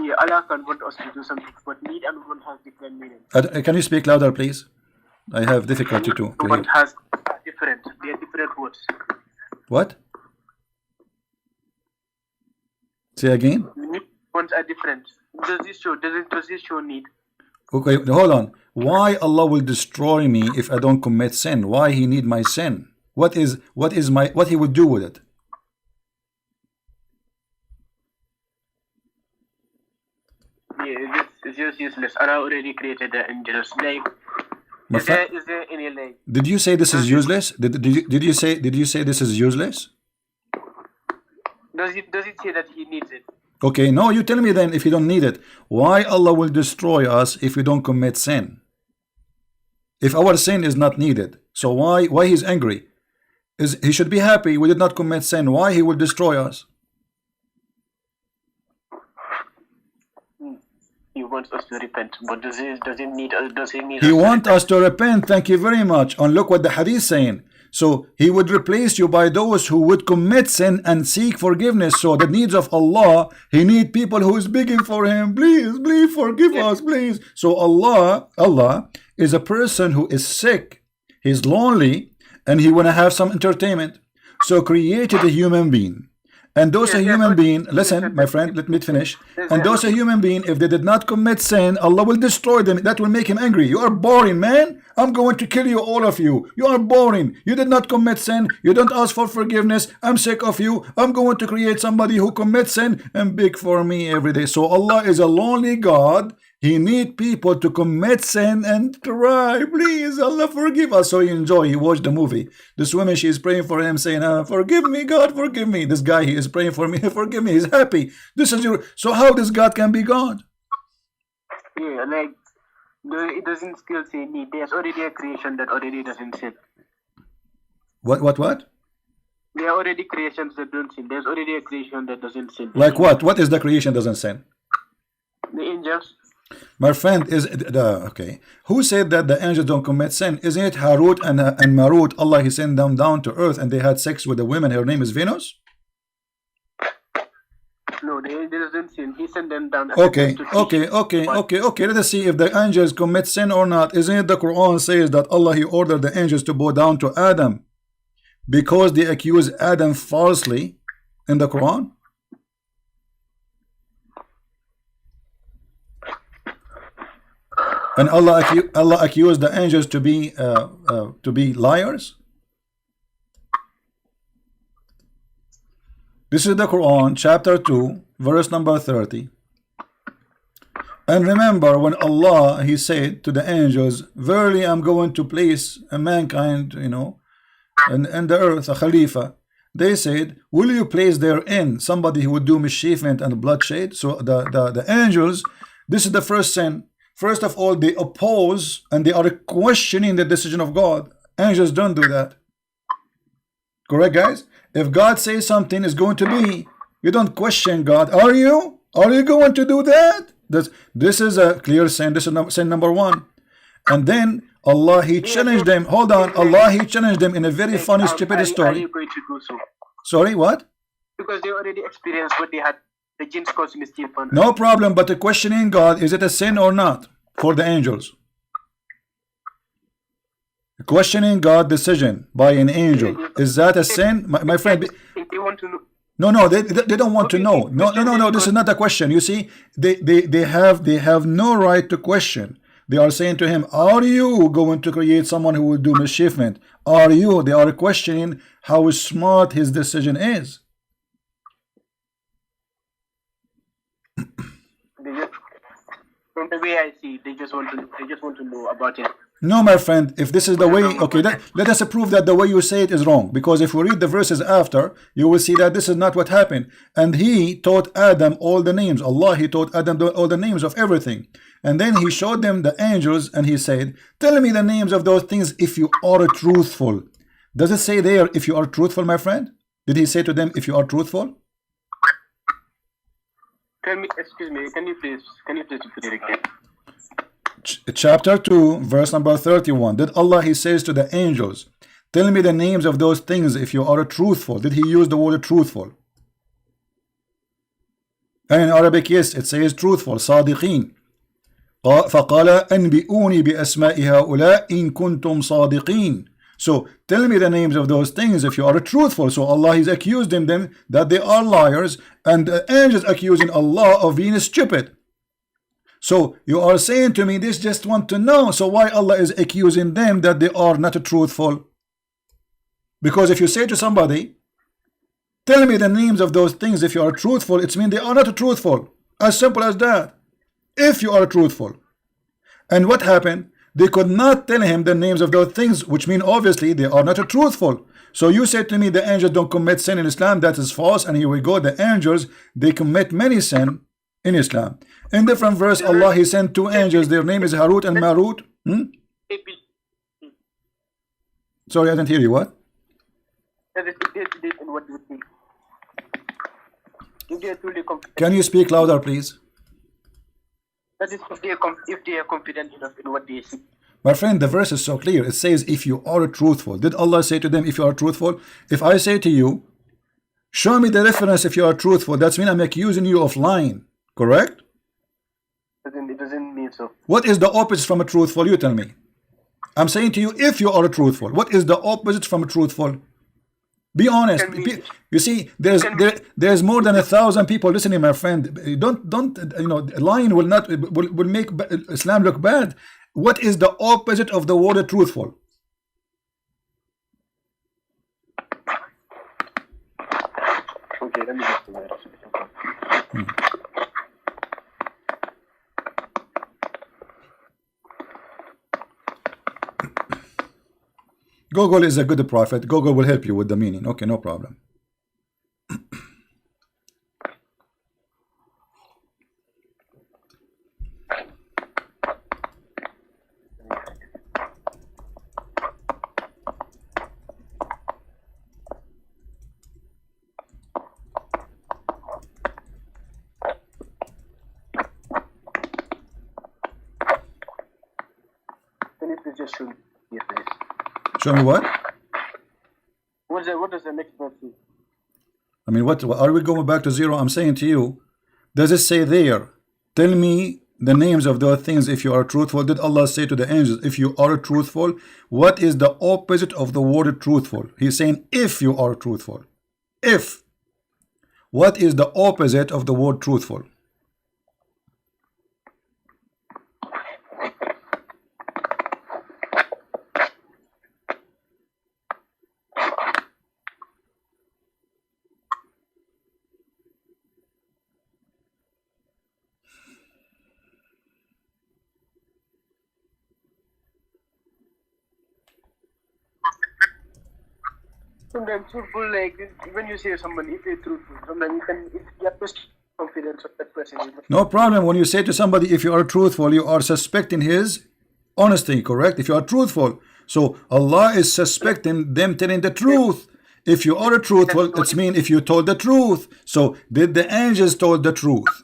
B: Yeah, Allah can want us to do something, but need and want has different meanings.
A: Can you speak louder, please? I have difficulty to hear.
B: Want has different. They are different words.
A: What? Say again.
B: Ones are different. Does this show need?
A: Okay, hold on. Why Allah will destroy me if I don't commit sin? Why he need my sin? What he would do with it?
B: Yeah, it's just useless. Allah already created the angels. Like, is there any like?
A: Did you say this is useless? Did you say this is useless?
B: Does it say that he needs it?
A: Okay, no, you tell me then if you don't need it. Why Allah will destroy us if we don't commit sin? If our sin is not needed, so why he's angry? He should be happy we did not commit sin. Why he will destroy us?
B: He wants us to repent, but does he need
A: He wants us to repent. Thank you very much. And look what the hadith saying. So he would replace you by those who would commit sin and seek forgiveness. So the needs of Allah, he need people who is begging for him, please forgive us, please. So Allah is a person who is sick, he's lonely, and he want to have some entertainment. So created a human being. And those are human being, listen, my friend, let me finish. And those are human being, if they did not commit sin, Allah will destroy them. That will make him angry. You are boring, man. I'm going to kill you, all of you. You are boring. You did not commit sin. You don't ask for forgiveness. I'm sick of you. I'm going to create somebody who commits sin and beg for me every day. So Allah is a lonely God. He need people to commit sin and cry, please, Allah forgive us. So he enjoy. He watched the movie. This woman, she is praying for him, saying, forgive me, God, forgive me. This guy, he is praying for me, forgive me. He's happy. This is your. So how this God can be God?
B: Yeah, like it doesn't still say need. There's already a creation that already doesn't sin.
A: What?
B: There are already creations that don't sin. There's already a creation that doesn't sin.
A: Like what? What is the creation doesn't sin?
B: The angels.
A: My friend, is okay. Who said that the angels don't commit sin? Isn't it Harut and Marut? Allah, he sent them down to earth and they had sex with a woman. Her name is Venus.
B: No, the angels didn't sin. He sent them down.
A: Okay. Let us see if the angels commit sin or not. Isn't it the Quran says that Allah, he ordered the angels to bow down to Adam because they accused Adam falsely in the Quran? And Allah accused the angels to be liars. This is the Quran, chapter 2, verse number 30. And remember when Allah, he said to the angels, verily I'm going to place a mankind, in the earth, a Khalifa. They said, will you place therein somebody who would do mischievement and bloodshed? So the angels, this is the first sin. First of all, they oppose and they are questioning the decision of God. Angels don't do that. Correct, guys? If God says something is going to be, you don't question God. Are you going to do that? This is a clear sin. This is sin number one. And then Allah, he challenged them. Hold on. Allah, he challenged them in a very funny, stupid story.
B: Are you going to do so?
A: Sorry, what?
B: Because they already experienced what they had the jinns cause mischief.
A: No problem, but the questioning God, is it a sin or not for the angels? Questioning God decision by an angel, is that a sin? My friend,
B: they want to know.
A: no, they don't want to know. No, this is not a question. You see, they have no right to question. They are saying to him, are you going to create someone who will do mischievement? Are you? They are questioning how smart his decision is.
B: From the way I see, they just want to know about it.
A: No, my friend, if this is the way, okay, let us prove that the way you say it is wrong. Because if we read the verses after, you will see that this is not what happened. And he taught Adam all the names. Allah, he taught Adam all the names of everything. And then he showed them the angels and he said, tell me the names of those things if you are truthful. Does it say there if you are truthful, my friend? Did he say to them if you are truthful?
B: Excuse me, can you please repeat it again?
A: Chapter 2, verse number 31. Did Allah, he says to the angels, tell me the names of those things if you are truthful. Did he use the word truthful? And in Arabic, yes, it says truthful, صادقين. فقال أنبئوني بأسماء هؤلاء إن كنتم صادقين. So tell me the names of those things if you are truthful. So Allah is accusing them that they are liars, and the angels accusing Allah of being stupid. So you are saying to me, this just want to know. So why Allah is accusing them that they are not truthful? Because if you say to somebody, tell me the names of those things if you are truthful, it means they are not truthful. As simple as that. If you are truthful. And what happened? They could not tell him the names of those things, which mean obviously they are not truthful. So you said to me the angels don't commit sin in Islam. That is false. And here we go. The angels, they commit many sin in Islam. In different verse, Allah, he sent two angels. Their name is Harut and Marut. Sorry, I didn't hear you. What? Can you speak louder, please?
B: That is if they are confident enough in what they see.
A: My friend, the verse is so clear. It says, if you are truthful. Did Allah say to them, if you are truthful? If I say to you, show me the reference if you are truthful, that means I'm accusing you of lying. Correct?
B: It doesn't mean so.
A: What is the opposite from a truthful? You tell me. I'm saying to you, if you are truthful, what is the opposite from a truthful? Be honest. You see, there's more than 1,000 people listening, my friend. Don't you know? Lying will make Islam look bad. What is the opposite of the word truthful?
B: Okay, let me just do that.
A: Google is a good prophet. Google will help you with the meaning. Okay, no problem.
B: Can you please just show me here, please?
A: Show me what?
B: What does the next verse say?
A: I mean, what are we going back to zero? I'm saying to you, does it say there, tell me the names of those things if you are truthful? Did Allah say to the angels, if you are truthful? What is the opposite of the word truthful? He's saying if you are truthful. If. What is the opposite of the word truthful?
B: Sometimes truthful, like when you say somebody, if they're truthful, sometimes you have to confidence of that person.
A: No problem. When you say to somebody, if you are truthful, you are suspecting his honesty, correct? If you are truthful, so Allah is suspecting them telling the truth. If you are truthful, it's mean if you told the truth. So did the angels told the truth?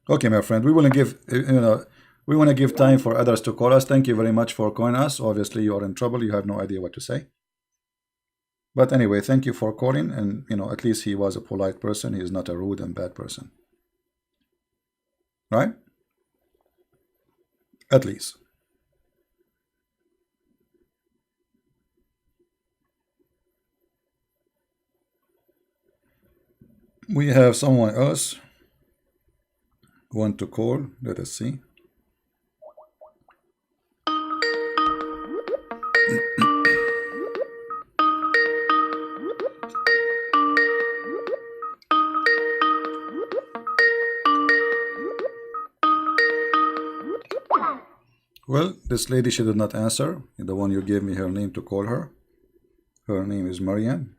A: Okay, my friend, we will give, you know, We want to give time for others to call us. Thank you very much for calling us. Obviously, you are in trouble. You have no idea what to say. But anyway, thank you for calling. And, you know, at least he was a polite person. He is not a rude and bad person. Right? At least. We have someone else want to call. Let us see. Well, this lady, she did not answer. The one you gave me her name to call her. Her name is Mariam.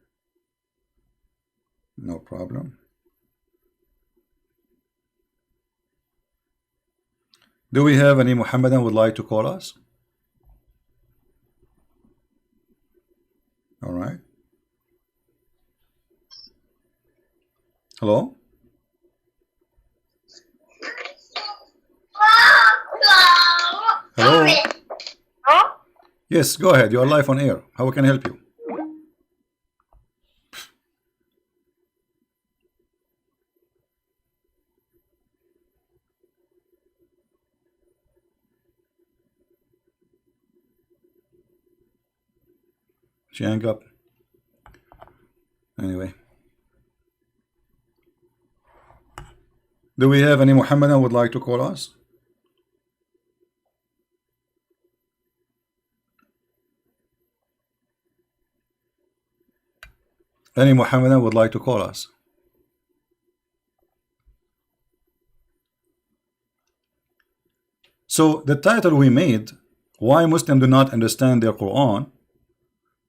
A: No problem. Do we have any Muhammadan would like to call us? All right. Hello? Hello? Yes, go ahead. You are live on air. How can I help you? She hung up. Anyway. Do we have any Muhammadan would like to call us? Any Muhammadan would like to call us? So the title we made, why Muslims do not understand their Quran,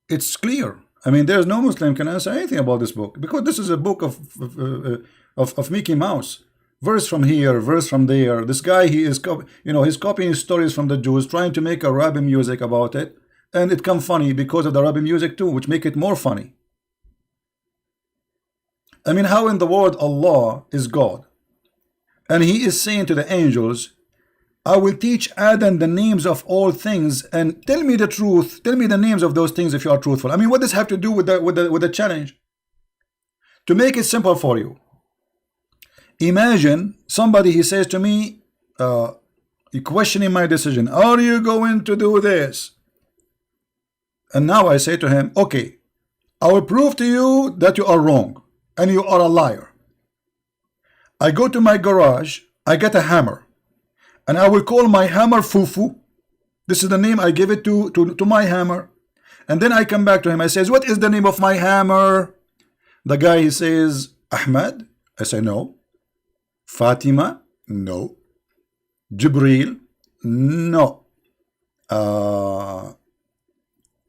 A: it's clear. I mean, there's no Muslim can answer anything about this book, because this is a book of Mickey Mouse. Verse from here, verse from there. This guy, he is, you know, he's copying stories from the Jews, trying to make a Arabic music about it, and it come funny because of the Arabic music too, which make it more funny. I mean, how in the world Allah is God, and He is saying to the angels, I will teach Adam the names of all things, and tell me the truth. Tell me the names of those things if you are truthful. I mean, what does this have to do with the challenge? To make it simple for you, imagine somebody, he says to me, questioning my decision. Are you going to do this? And now I say to him, okay, I will prove to you that you are wrong and you are a liar. I go to my garage, I get a hammer, and I will call my hammer Fufu. This is the name I give it to my hammer. And then I come back to him. I says, what is the name of my hammer? The guy, he says, Ahmed. I say, no. Fatima? No. Jibril? No.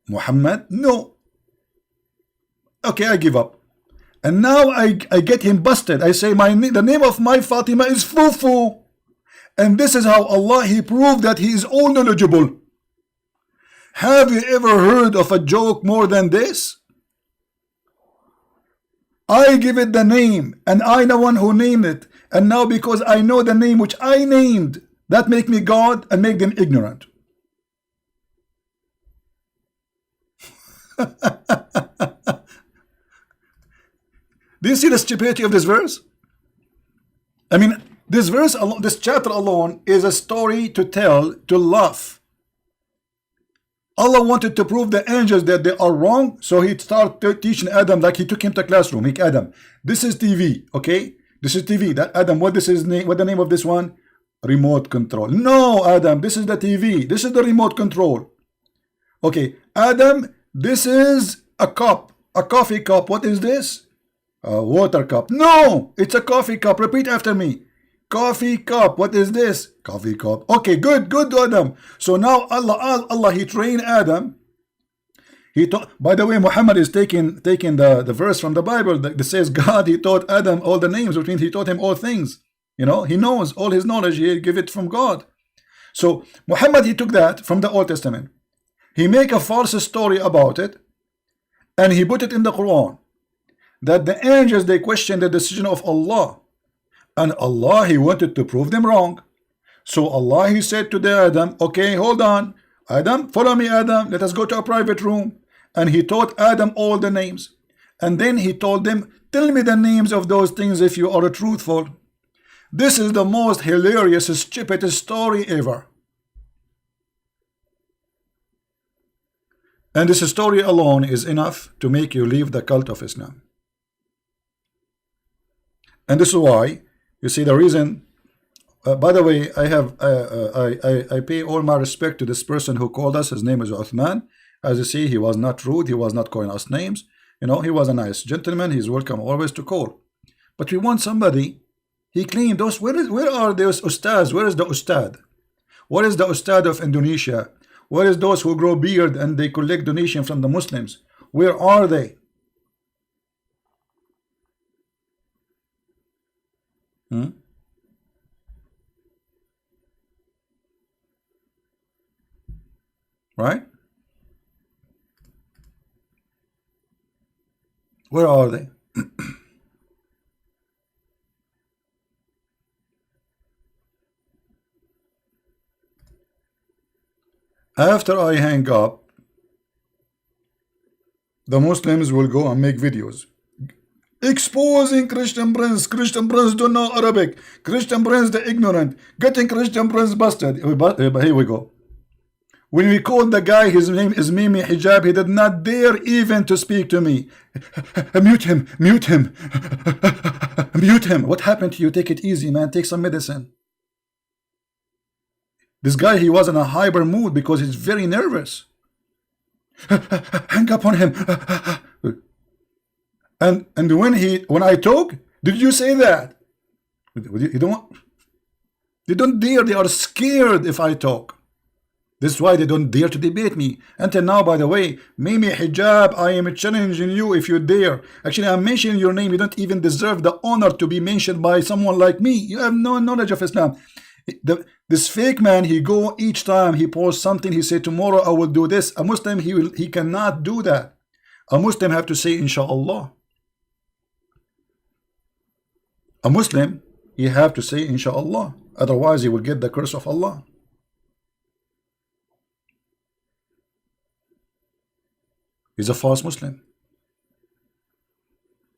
A: Muhammad? No. Okay, I give up. And now I get him busted. I say, the name of my Fatima is Fufu. And this is how Allah, He proved that He is all knowledgeable. Have you ever heard of a joke more than this? I give it the name, and I the one who named it. And now because I know the name which I named, that make me God and make them ignorant. Do you see the stupidity of this verse? I mean, this verse alone, this chapter alone is a story to tell, to laugh. Allah wanted to prove the angels that they are wrong, so He started teaching Adam, like He took him to classroom. Like, Adam, this is TV, okay? This is TV. That Adam, what is his name? What the name of this one? Remote control. No, Adam, this is the TV. This is the remote control. Okay, Adam, this is a cup, a coffee cup. What is this? A water cup. No, it's a coffee cup. Repeat after me. Coffee cup. What is this? Coffee cup. Okay, good, Adam. So now Allah, He trained Adam. He taught. By the way, Muhammad is taking the verse from the Bible that says God, He taught Adam all the names, which means He taught him all things. You know, he knows all his knowledge. He give it from God. So Muhammad, he took that from the Old Testament. He make a false story about it, and he put it in the Quran. That the angels, they questioned the decision of Allah, and Allah, He wanted to prove them wrong. So Allah, he said to the Adam, okay, hold on, Adam, follow me, Adam, let us go to a private room. And he taught Adam all the names. And then he told them, tell me the names of those things if you are truthful. This is the most hilarious, stupid story ever. And this story alone is enough to make you leave the cult of Islam. And this is why, you see, the reason, by the way, I pay all my respect to this person who called us. His name is Uthman. As you see, he was not rude. He was not calling us names. You know, he was a nice gentleman. He's welcome always to call. But we want somebody. He claimed those. Where are those ustads? Where is the ustad? What is the ustad of Indonesia? Where is those who grow beard and they collect donation from the Muslims? Where are they? Right? Where are they? After I hang up, the Muslims will go and make videos exposing Christian Prince. Christian Prince don't know Arabic. Christian Prince the ignorant. Getting Christian Prince busted. Here we go. When we called the guy, his name is Mimi Hijab, he did not dare even to speak to me. Mute him, mute him, mute him. What happened to you? Take it easy, man. Take some medicine. This guy, he was in a hyper mood because he's very nervous. Hang up on him. And when I talk, did you say that? You don't. They don't dare. They are scared if I talk. This is why they don't dare to debate me. Until now, by the way, Mimi Hijab, I am challenging you if you dare. Actually, I'm mentioning your name. You don't even deserve the honor to be mentioned by someone like me. You have no knowledge of Islam. This fake man, he go each time he posts something, he say tomorrow I will do this. A Muslim, he cannot do that. A Muslim have to say inshallah. A Muslim, he have to say inshallah. Otherwise, he will get the curse of Allah. He's a false Muslim.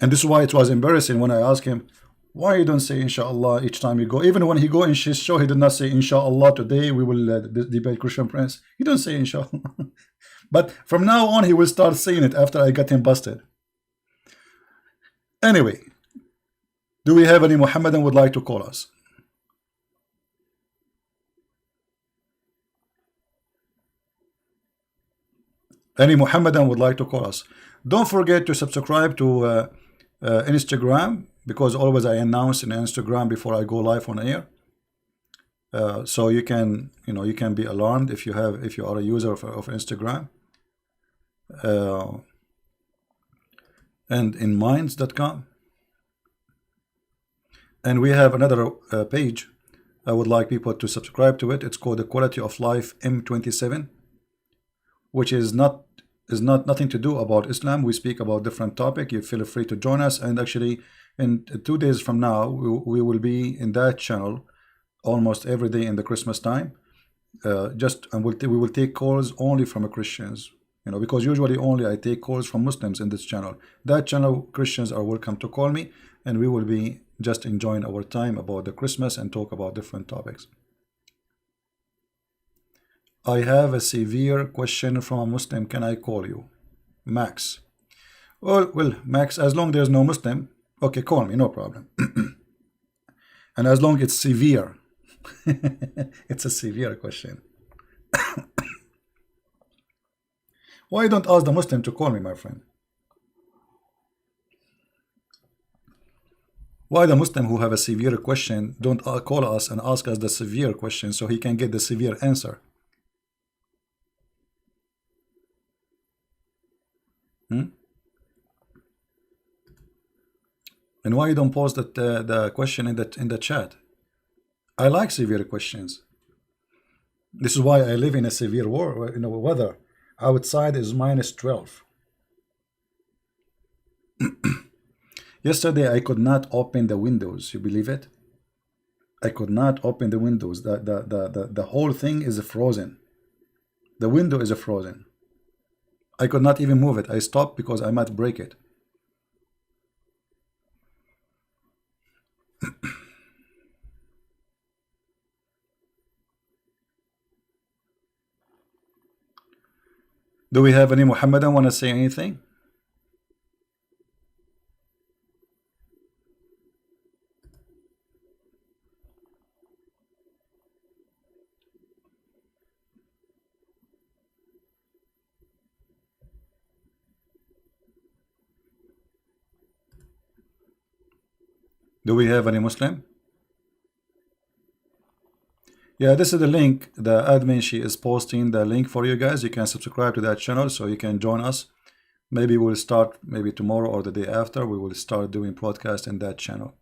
A: And this is why it was embarrassing when I asked him, why you don't say inshallah each time you go? Even when he go in his show, he did not say inshallah today we will debate Christian Prince. He don't say inshallah. But from now on, he will start saying it after I got him busted. Anyway, do we have any Muhammadan would like to call us? Any Muhammadan would like to call us? Don't forget to subscribe to Instagram, because always I announce in Instagram before I go live on air. So you can be alarmed if you are a user of Instagram. And in minds.com. And we have another page. I would like people to subscribe to it. It's called the Quality of Life M27, which is nothing to do about Islam. We speak about different topic. You feel free to join us. And actually, in 2 days from now, we will be in that channel almost every day in the Christmas time. And we will take calls only from Christians. Because usually only I take calls from Muslims in this channel. That channel, Christians are welcome to call me, and we will be just enjoying our time about the Christmas and talk about different topics. I have a severe question from a Muslim. Can I call you? Max. Well, Max, as long there's no Muslim, okay, call me, no problem. And as long it's severe, it's a severe question. Why don't ask the Muslim to call me, my friend? Why the Muslim who have a severe question don't call us and ask us the severe question so he can get the severe answer? And why you don't post the question in the chat? I like severe questions. This is why I live in a severe weather. Outside is -12. Yesterday I could not open the windows. You believe it? I could not open the windows. The whole thing is frozen. The window is frozen. I could not even move it. I stopped because I might break it. Do we have any Muhammadan want to say anything? Do we have any Muslim? Yeah, this is the link. The admin, she is posting the link for you guys. You can subscribe to that channel so you can join us. Maybe we'll start maybe tomorrow or the day after. We will start doing podcast in that channel.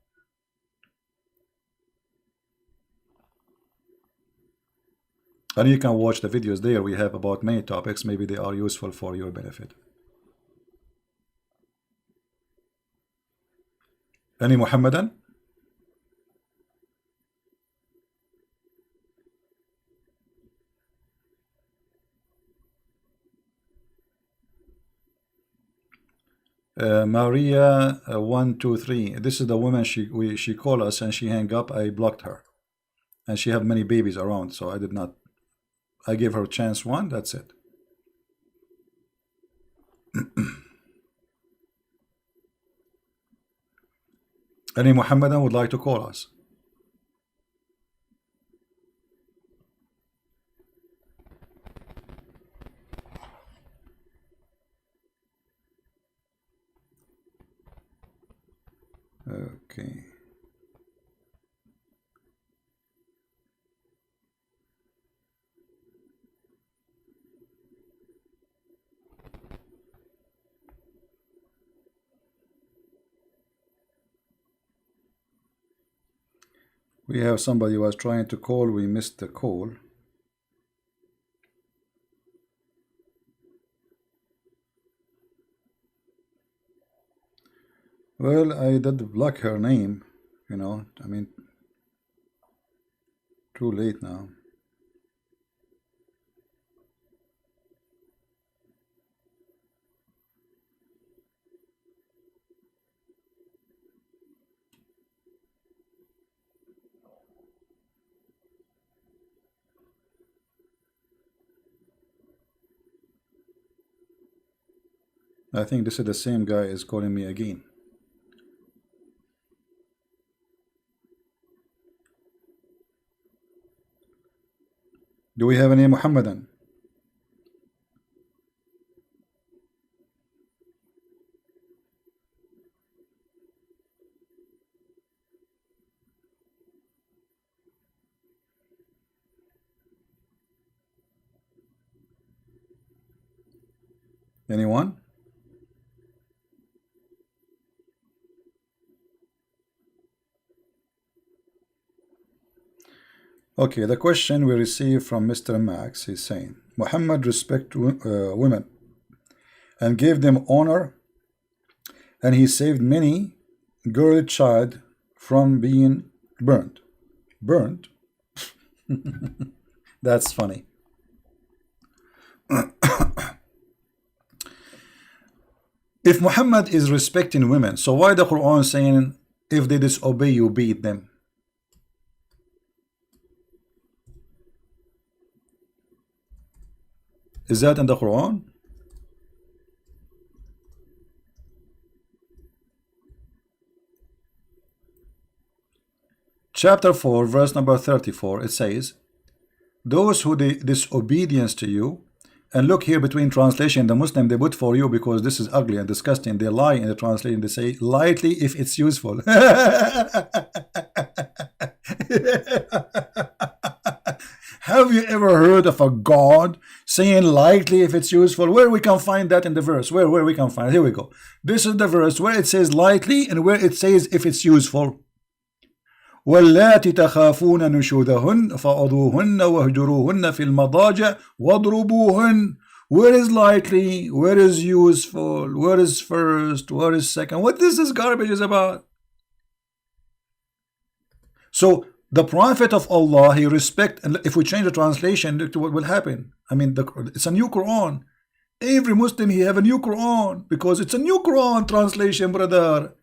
A: And you can watch the videos there. We have about many topics. Maybe they are useful for your benefit. Any Muhammadan? Maria 123. This is the woman she called us and she hung up. I blocked her, and she have many babies around, so I did not. I gave her chance one. That's it. Any Muhammadan would like to call us? Okay. We have somebody who was trying to call. We missed the call. Well, I did block her name, you know. I mean, too late now. I think this is the same guy is calling me again. Do we have any Muhammadan? Anyone? Okay, the question we received from Mr. Max is saying, Muhammad respect women and gave them honor, and he saved many girl child from being burned. Burned? That's funny. If Muhammad is respecting women, so why the Quran saying if they disobey you beat them? Is that in the Quran? Chapter 4, verse number 34, it says, those who disobedience to you, and look here between translation, the Muslim, they put for you because this is ugly and disgusting. They lie in the translation. They say lightly if it's useful. Have you ever heard of a God saying lightly if it's useful? Where we can find that in the verse? Where we can find it? Here we go. This is the verse where it says lightly and where it says if it's useful. واللاتي تخافون نشوذهن فعظوهن واهجروهن في المضاجع واضربوهن. Where is lightly? Where is useful? Where is first? Where is second? What this garbage is about? So The Prophet of Allah, he respect, and if we change the translation, look to what will happen. I mean, it's a new Quran. Every Muslim, he have a new Quran, because it's a new Quran translation, brother.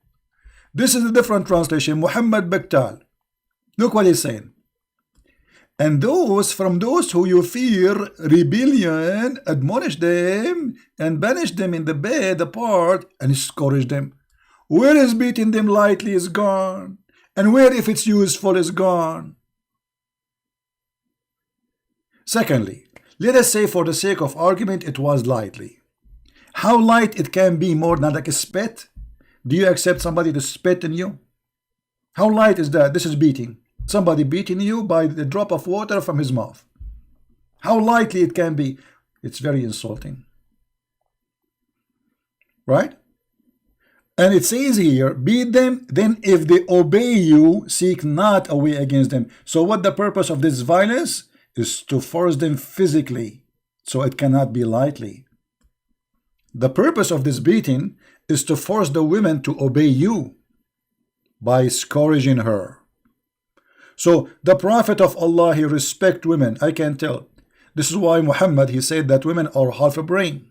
A: This is a different translation, Muhammad Bektal. Look what he's saying. And those from those who you fear rebellion, admonish them and banish them in the bed apart and discourage them. Where is beating them lightly is gone, and where if it's useful is gone. Secondly, let us say for the sake of argument it was lightly. How light it can be, more than like a spit? Do you accept somebody to spit in you? How light is that? This is beating. Somebody beating you by the drop of water from his mouth. How lightly it can be. It's very insulting. Right? And it says here, beat them, then if they obey you, seek not a way against them. So what the purpose of this violence is? To force them physically. So it cannot be lightly. The purpose of this beating is to force the women to obey you by scourging her. So the Prophet of Allah, he respect women. I can tell. This is why Muhammad, he said that women are half a brain.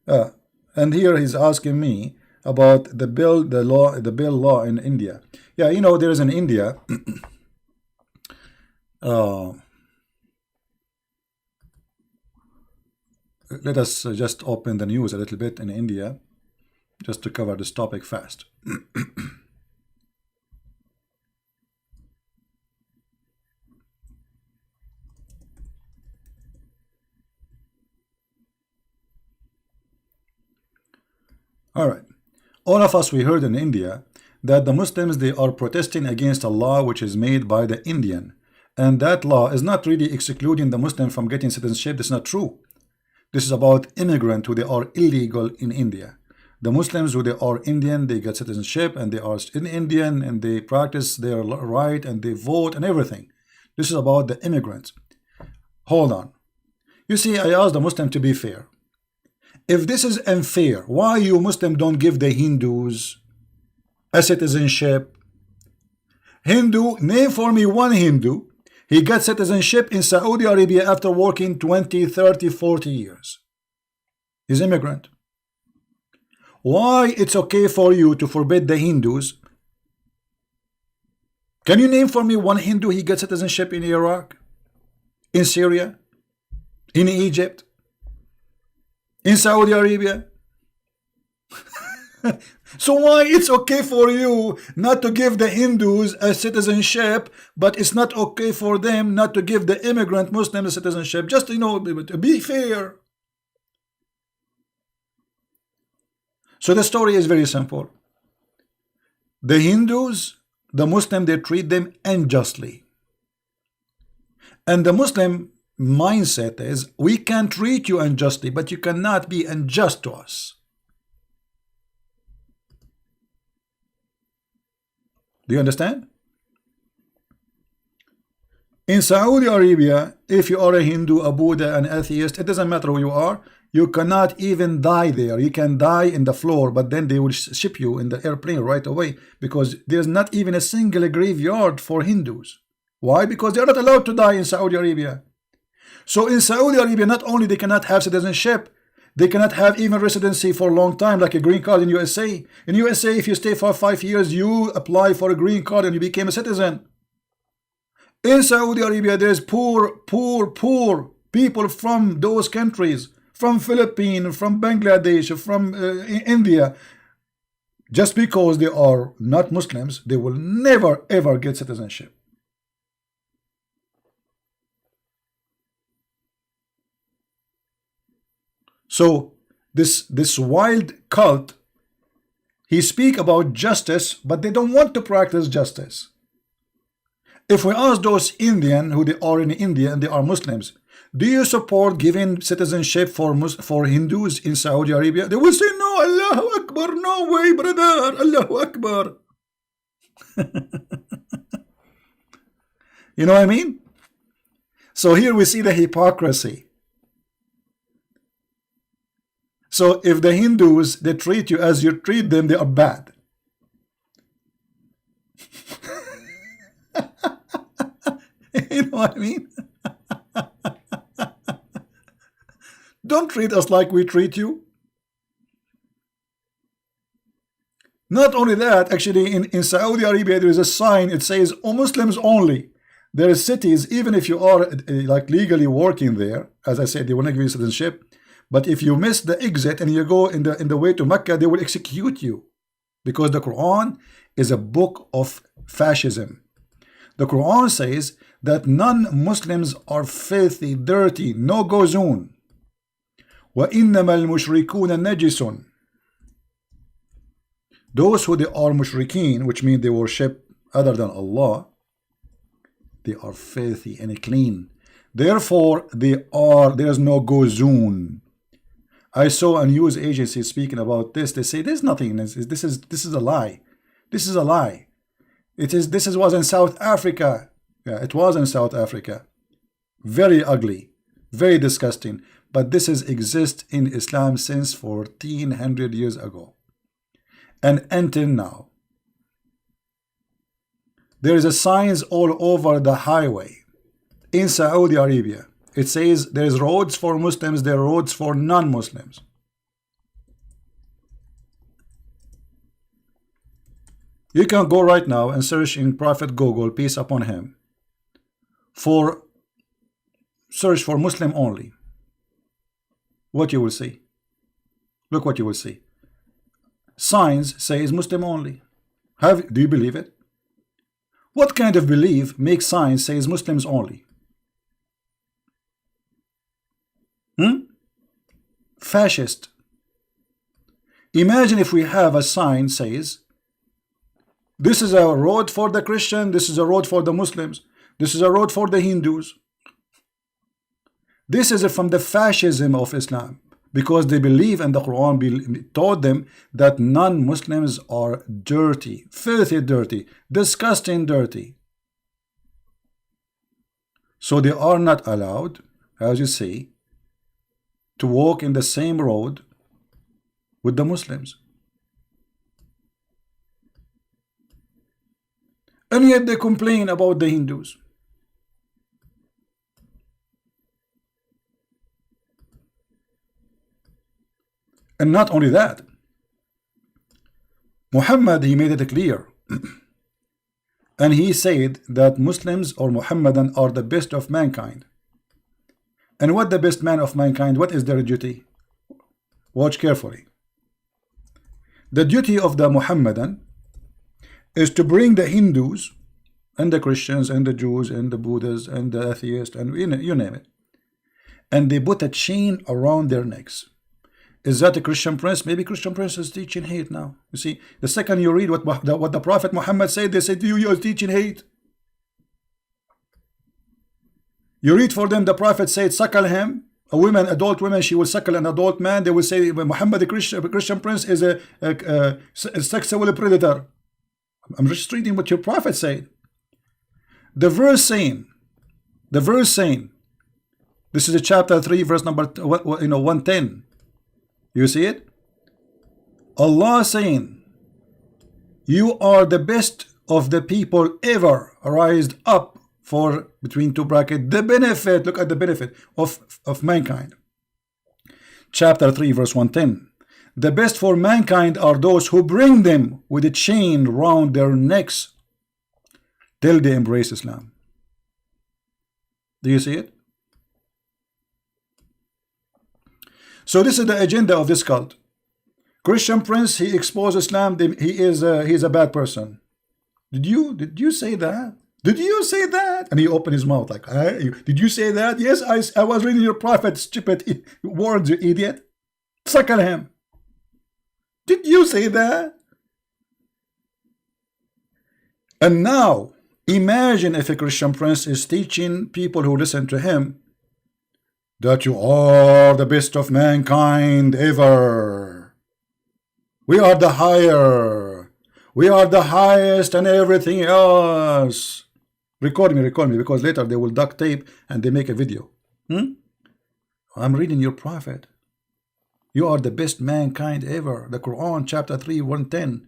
A: And here he's asking me about the bill law in India. Yeah, you know, there is in India let us just open the news a little bit in India, just to cover this topic fast. All right. All of us, we heard in India that the Muslims, they are protesting against a law which is made by the Indian. And that law is not really excluding the Muslim from getting citizenship. That's not true. This is about immigrants who they are illegal in India. The Muslims who they are Indian, they get citizenship and they are in Indian and they practice their right and they vote and everything. This is about the immigrants. Hold on. You see, I asked the Muslim to be fair. If this is unfair, why you Muslim don't give the Hindus a citizenship? Hindu, name for me one Hindu. He got citizenship in Saudi Arabia after working 20, 30, 40 years. He's immigrant. Why it's okay for you to forbid the Hindus? Can you name for me one Hindu he got citizenship in Iraq, in Syria, in Egypt, in Saudi Arabia? So why it's okay for you not to give the Hindus a citizenship, but it's not okay for them not to give the immigrant Muslim a citizenship? Just, you know, be fair. So the story is very simple. The Hindus, the Muslim, they treat them unjustly. And the Muslim mindset is, we can treat you unjustly, but you cannot be unjust to us. Do you understand? In Saudi Arabia, if you are a Hindu, a Buddha, an atheist, it doesn't matter who you are, you cannot even die there. You can die in the floor, but then they will ship you in the airplane right away, because there's not even a single graveyard for Hindus. Why? Because they're not allowed to die in Saudi Arabia. So in Saudi Arabia, not only they cannot have citizenship, they cannot have even residency for a long time, like a green card in USA. In USA, if you stay for 5 years, you apply for a green card and you became a citizen. In Saudi Arabia, there's poor people from those countries, from Philippines, from Bangladesh, from India. Just because they are not Muslims, they will never ever get citizenship. So this wild cult, he speak about justice, but they don't want to practice justice. If we ask those Indian who they are in India and they are Muslims, do you support giving citizenship for Hindus in Saudi Arabia? They will say, no, Allahu Akbar, no way, brother, Allahu Akbar. You know what I mean? So here we see the hypocrisy. So if the Hindus, they treat you as you treat them, they are bad. You know what I mean? Don't treat us like we treat you. Not only that, actually in Saudi Arabia there is a sign, it says Muslims only. There are cities, even if you are like legally working there, as I said, they will not give you citizenship, but if you miss the exit and you go in the way to Mecca, they will execute you, because the Quran is a book of fascism. The Quran says that non-Muslims are filthy, dirty, no go zone. وَإِنَّمَا الْمُشْرِكُونَ نَجِسٌ. Those who they are mushrikeen, which means they worship other than Allah, they are filthy and clean. Therefore, there is no go zone. I saw a news agency speaking about this. They say there's nothing. This is a lie. This is a lie. This was in South Africa. Yeah, it was in South Africa. Very ugly, very disgusting. But this has existed in Islam since 1400 years ago. And until now. There is a signs all over the highway in Saudi Arabia. It says there's roads for Muslims, there are roads for non-Muslims. You can go right now and search in Prophet Google, peace upon him, search for Muslim only. What you will see. Look what you will see. Signs says Muslim only. Do you believe it? What kind of belief makes signs says Muslims only? Fascist. Imagine if we have a sign says this is a road for the Christian, this is a road for the Muslims, this is a road for the Hindus. This is from the fascism of Islam, because they believe, and the Quran taught them that non-Muslims are dirty, filthy dirty, disgusting dirty. So they are not allowed, as you see, to walk in the same road with the Muslims. And yet they complain about the Hindus. And not only that, Muhammad, he made it clear. And he said that Muslims or Muhammadan are the best of mankind. And what the best man of mankind, what is their duty? Watch carefully. The duty of the Muhammadan is to bring the Hindus and the Christians and the Jews and the Buddhists and the atheists and you name it. And they put a chain around their necks. Is that a Christian prince? Maybe Christian prince is teaching hate now. You see, the second you read what the Prophet Muhammad said, they said you are teaching hate. You read for them, the Prophet said, suckle him. A woman, adult woman, she will suckle an adult man. They will say Muhammad, the Christian prince, is a sexual predator. I'm just reading what your Prophet said. The verse saying, this is a chapter 3, verse number 110. You see it? Allah saying, you are the best of the people ever raised up for, between two brackets, the benefit, look at the benefit of mankind. Chapter 3, verse 110. The best for mankind are those who bring them with a chain round their necks till they embrace Islam. Do you see it? So this is the agenda of this cult. Christian prince, he exposed Islam. He's a bad person. Did you say that? Did you say that? And he opened his mouth like, did you say that? Yes, I was reading your prophet, stupid words, you idiot. Suckle him. Did you say that? And now, imagine if a Christian prince is teaching people who listen to him that you are the best of mankind ever. We are the higher. We are the highest and everything else. Record me, because later they will duct tape and they make a video. I'm reading your prophet. You are the best mankind ever. The Quran, chapter 3, 110.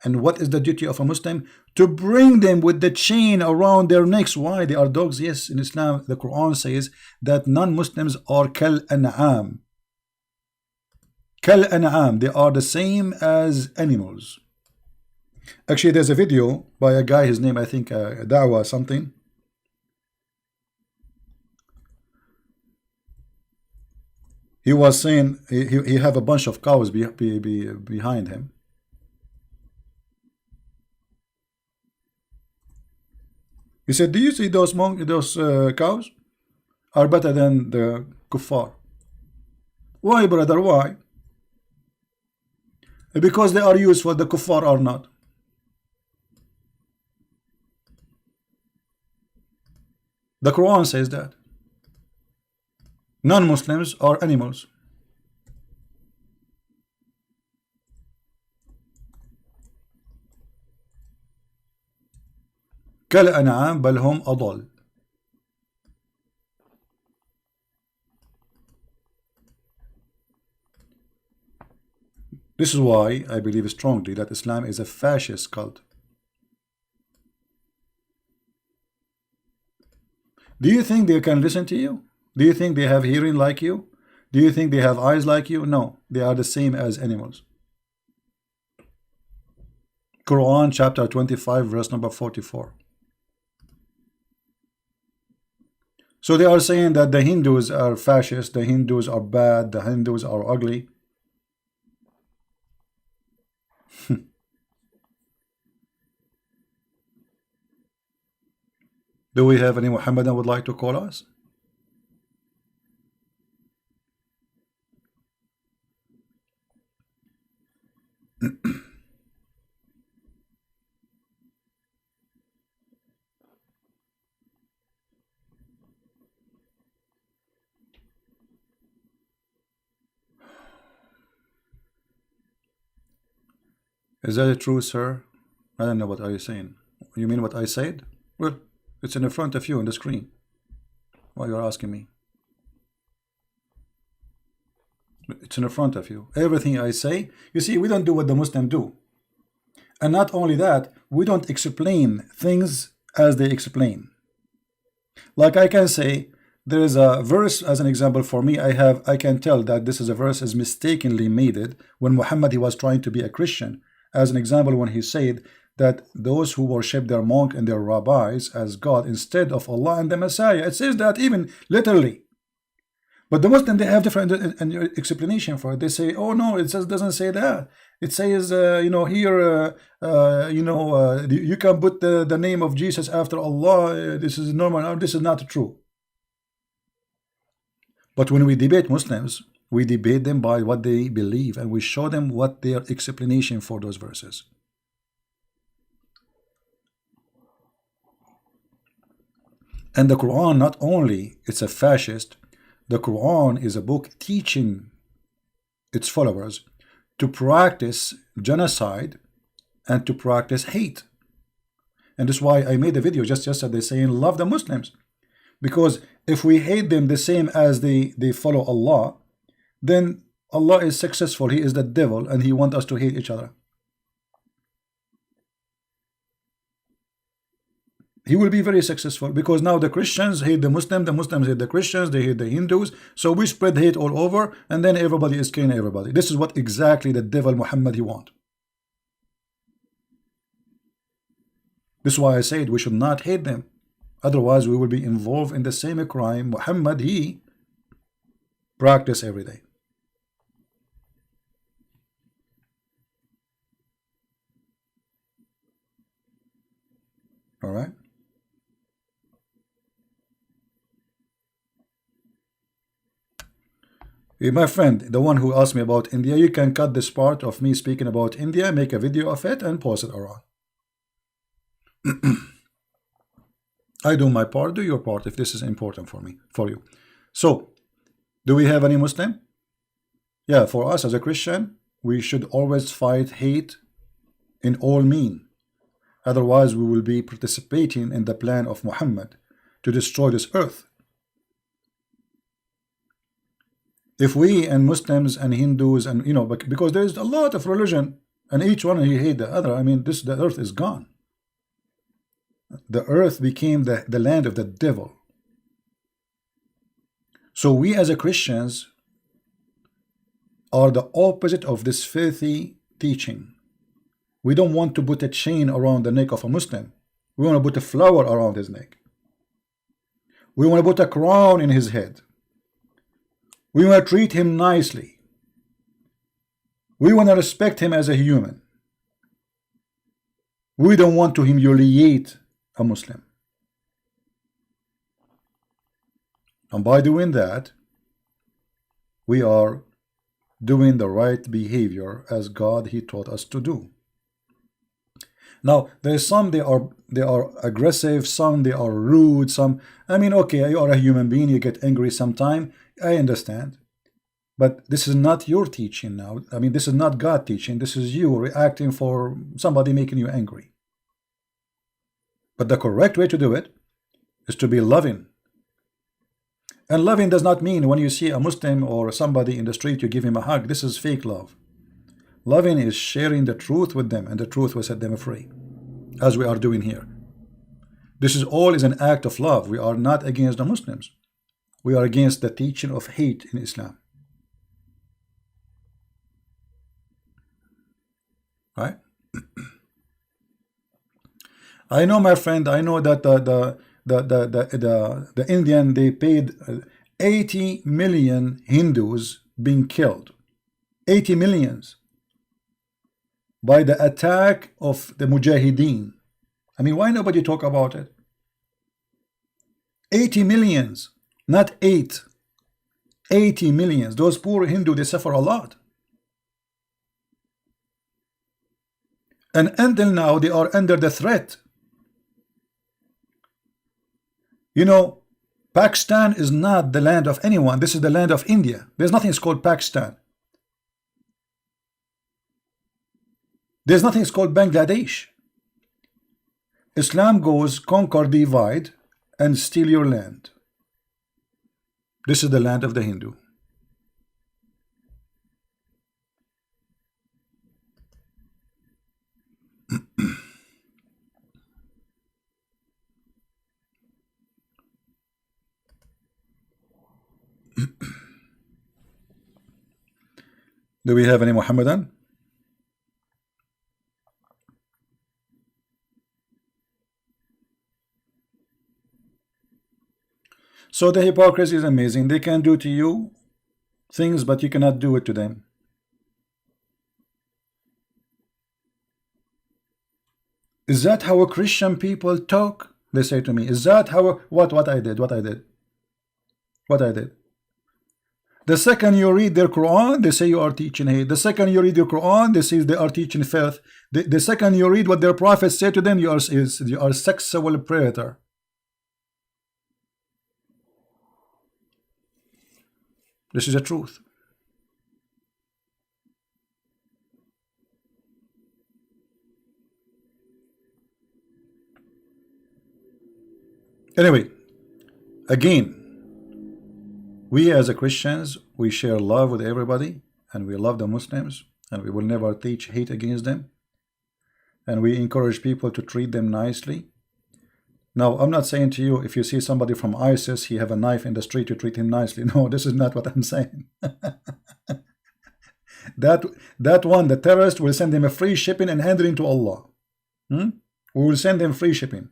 A: And what is the duty of a Muslim? To bring them with the chain around their necks. Why? They are dogs. Yes, in Islam, the Quran says that non-Muslims are kal an'am. Kal an'am. They are the same as animals. Actually, there's a video by a guy, his name, I think, Dawah something. He was saying he have a bunch of cows behind him. He said, do you see those cows are better than the kuffar? Why, brother? Why? Because they are used for the kuffar or not. The Quran says that non-Muslims are animals. كالأنعام بل هم أضل. This is why I believe strongly that Islam is a fascist cult. Do you think they can listen to you? Do you think they have hearing like you? Do you think they have eyes like you? No, they are the same as animals. Quran chapter 25 verse number 44. So they are saying that the Hindus are fascist, the Hindus are bad, the Hindus are ugly. Do we have any Muhammadan would like to call us? Is that true, sir? I don't know. What are you saying? You mean what I said? Well, it's in front of you on the screen. Why you're asking me? It's in front of you. Everything I say, you see, we don't do what the Muslims do. And not only that, we don't explain things as they explain. Like I can say, there is a verse as an example for me. I can tell that this is a verse is mistakenly made it when Muhammad he was trying to be a Christian. As an example, when he said that those who worship their monk and their rabbis as God instead of Allah and the Messiah. It says that even literally. But the Muslim, they have different explanation for it. They say, oh no, it doesn't say that. It says, here, you can put the name of Jesus after Allah. This is normal. No, this is not true. But when we debate Muslims, we debate them by what they believe, and we show them what their explanation for those verses. And the Quran, not only it's a fascist, the Quran is a book teaching its followers to practice genocide and to practice hate. And that's why I made a video just yesterday saying love the Muslims. Because if we hate them the same as they follow Allah, then Allah is successful. He is the devil and he wants us to hate each other. He will be very successful because now the Christians hate the Muslims hate the Christians, they hate the Hindus. So we spread hate all over and then everybody is killing everybody. This is what exactly the devil Muhammad he wants. This is why I said we should not hate them. Otherwise we will be involved in the same crime Muhammad he practice every day. All right. Hey, my friend, the one who asked me about India, you can cut this part of me speaking about India, make a video of it, and post it around. I do my part, do your part if this is important for you. So, do we have any Muslim? Yeah, for us as a Christian, we should always fight hate in all means. Otherwise, we will be participating in the plan of Muhammad to destroy this earth. If we and Muslims and Hindus and because there's a lot of religion and each one he hate the other. I mean, the earth is gone. The earth became the land of the devil. So we as a Christians are the opposite of this filthy teaching. We don't want to put a chain around the neck of a Muslim. We want to put a flower around his neck. We want to put a crown in his head. We want to treat him nicely. We want to respect him as a human. We don't want to humiliate a Muslim. And by doing that, we are doing the right behavior as God he taught us to do. Now there's some they are aggressive, some they are rude, some, I mean, okay, you are a human being, you get angry sometime, I understand, but this is not your teaching now. I mean, this is not God teaching, this is you reacting for somebody making you angry. But the correct way to do it is to be loving. And loving does not mean when you see a Muslim or somebody in the street you give him a hug. This is fake love. Loving is sharing the truth with them, and the truth will set them free, as we are doing here. This is all is an act of love. We are not against the Muslims. We are against the teaching of hate in Islam. Right? I know, my friend, I know that the Indian, they paid 80 million Hindus being killed. 80 millions by the attack of the Mujahideen. I mean, why nobody talk about it? 80 millions, not 8. 80 millions. Those poor Hindu, they suffer a lot. And until now, they are under the threat. You know, Pakistan is not the land of anyone. This is the land of India. There's nothing called Pakistan. There's nothing called Bangladesh. Islam goes conquer, divide, and steal your land. This is the land of the Hindu. Do we have any Muhammadan? So the hypocrisy is amazing. They can do to you things, but you cannot do it to them. Is that how Christian people talk? They say to me, is that how what I did? The second you read their Quran, they say you are teaching hate. The second you read your Quran, they say they are teaching filth. The second you read what their prophets say to them, you are a sexual predator. This is the truth. Anyway, again, we as a Christians, we share love with everybody, and we love the Muslims, and we will never teach hate against them, and we encourage people to treat them nicely. Now, I'm not saying to you, if you see somebody from ISIS, he have a knife in the street, you treat him nicely. No, this is not what I'm saying. that one, the terrorist, will send him a free shipping and hand it into Allah. We will send him free shipping.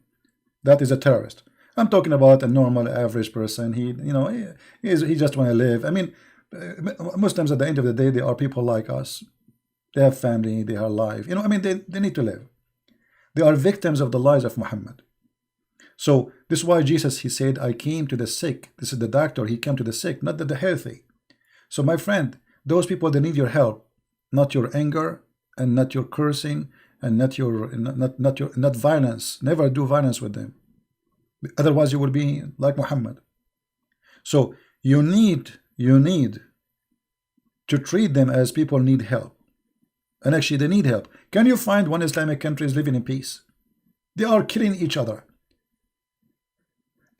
A: That is a terrorist. I'm talking about a normal, average person. He just want to live. I mean, Muslims at the end of the day, they are people like us. They have family, they are alive. I mean, they need to live. They are victims of the lies of Muhammad. So this is why Jesus, he said, I came to the sick. This is the doctor. He came to the sick, not the healthy. So my friend, those people, they need your help, not your anger, and not your cursing, and not violence. Never do violence with them. Otherwise, you will be like Muhammad. So you need to treat them as people need help. And actually, they need help. Can you find one Islamic country is living in peace? They are killing each other.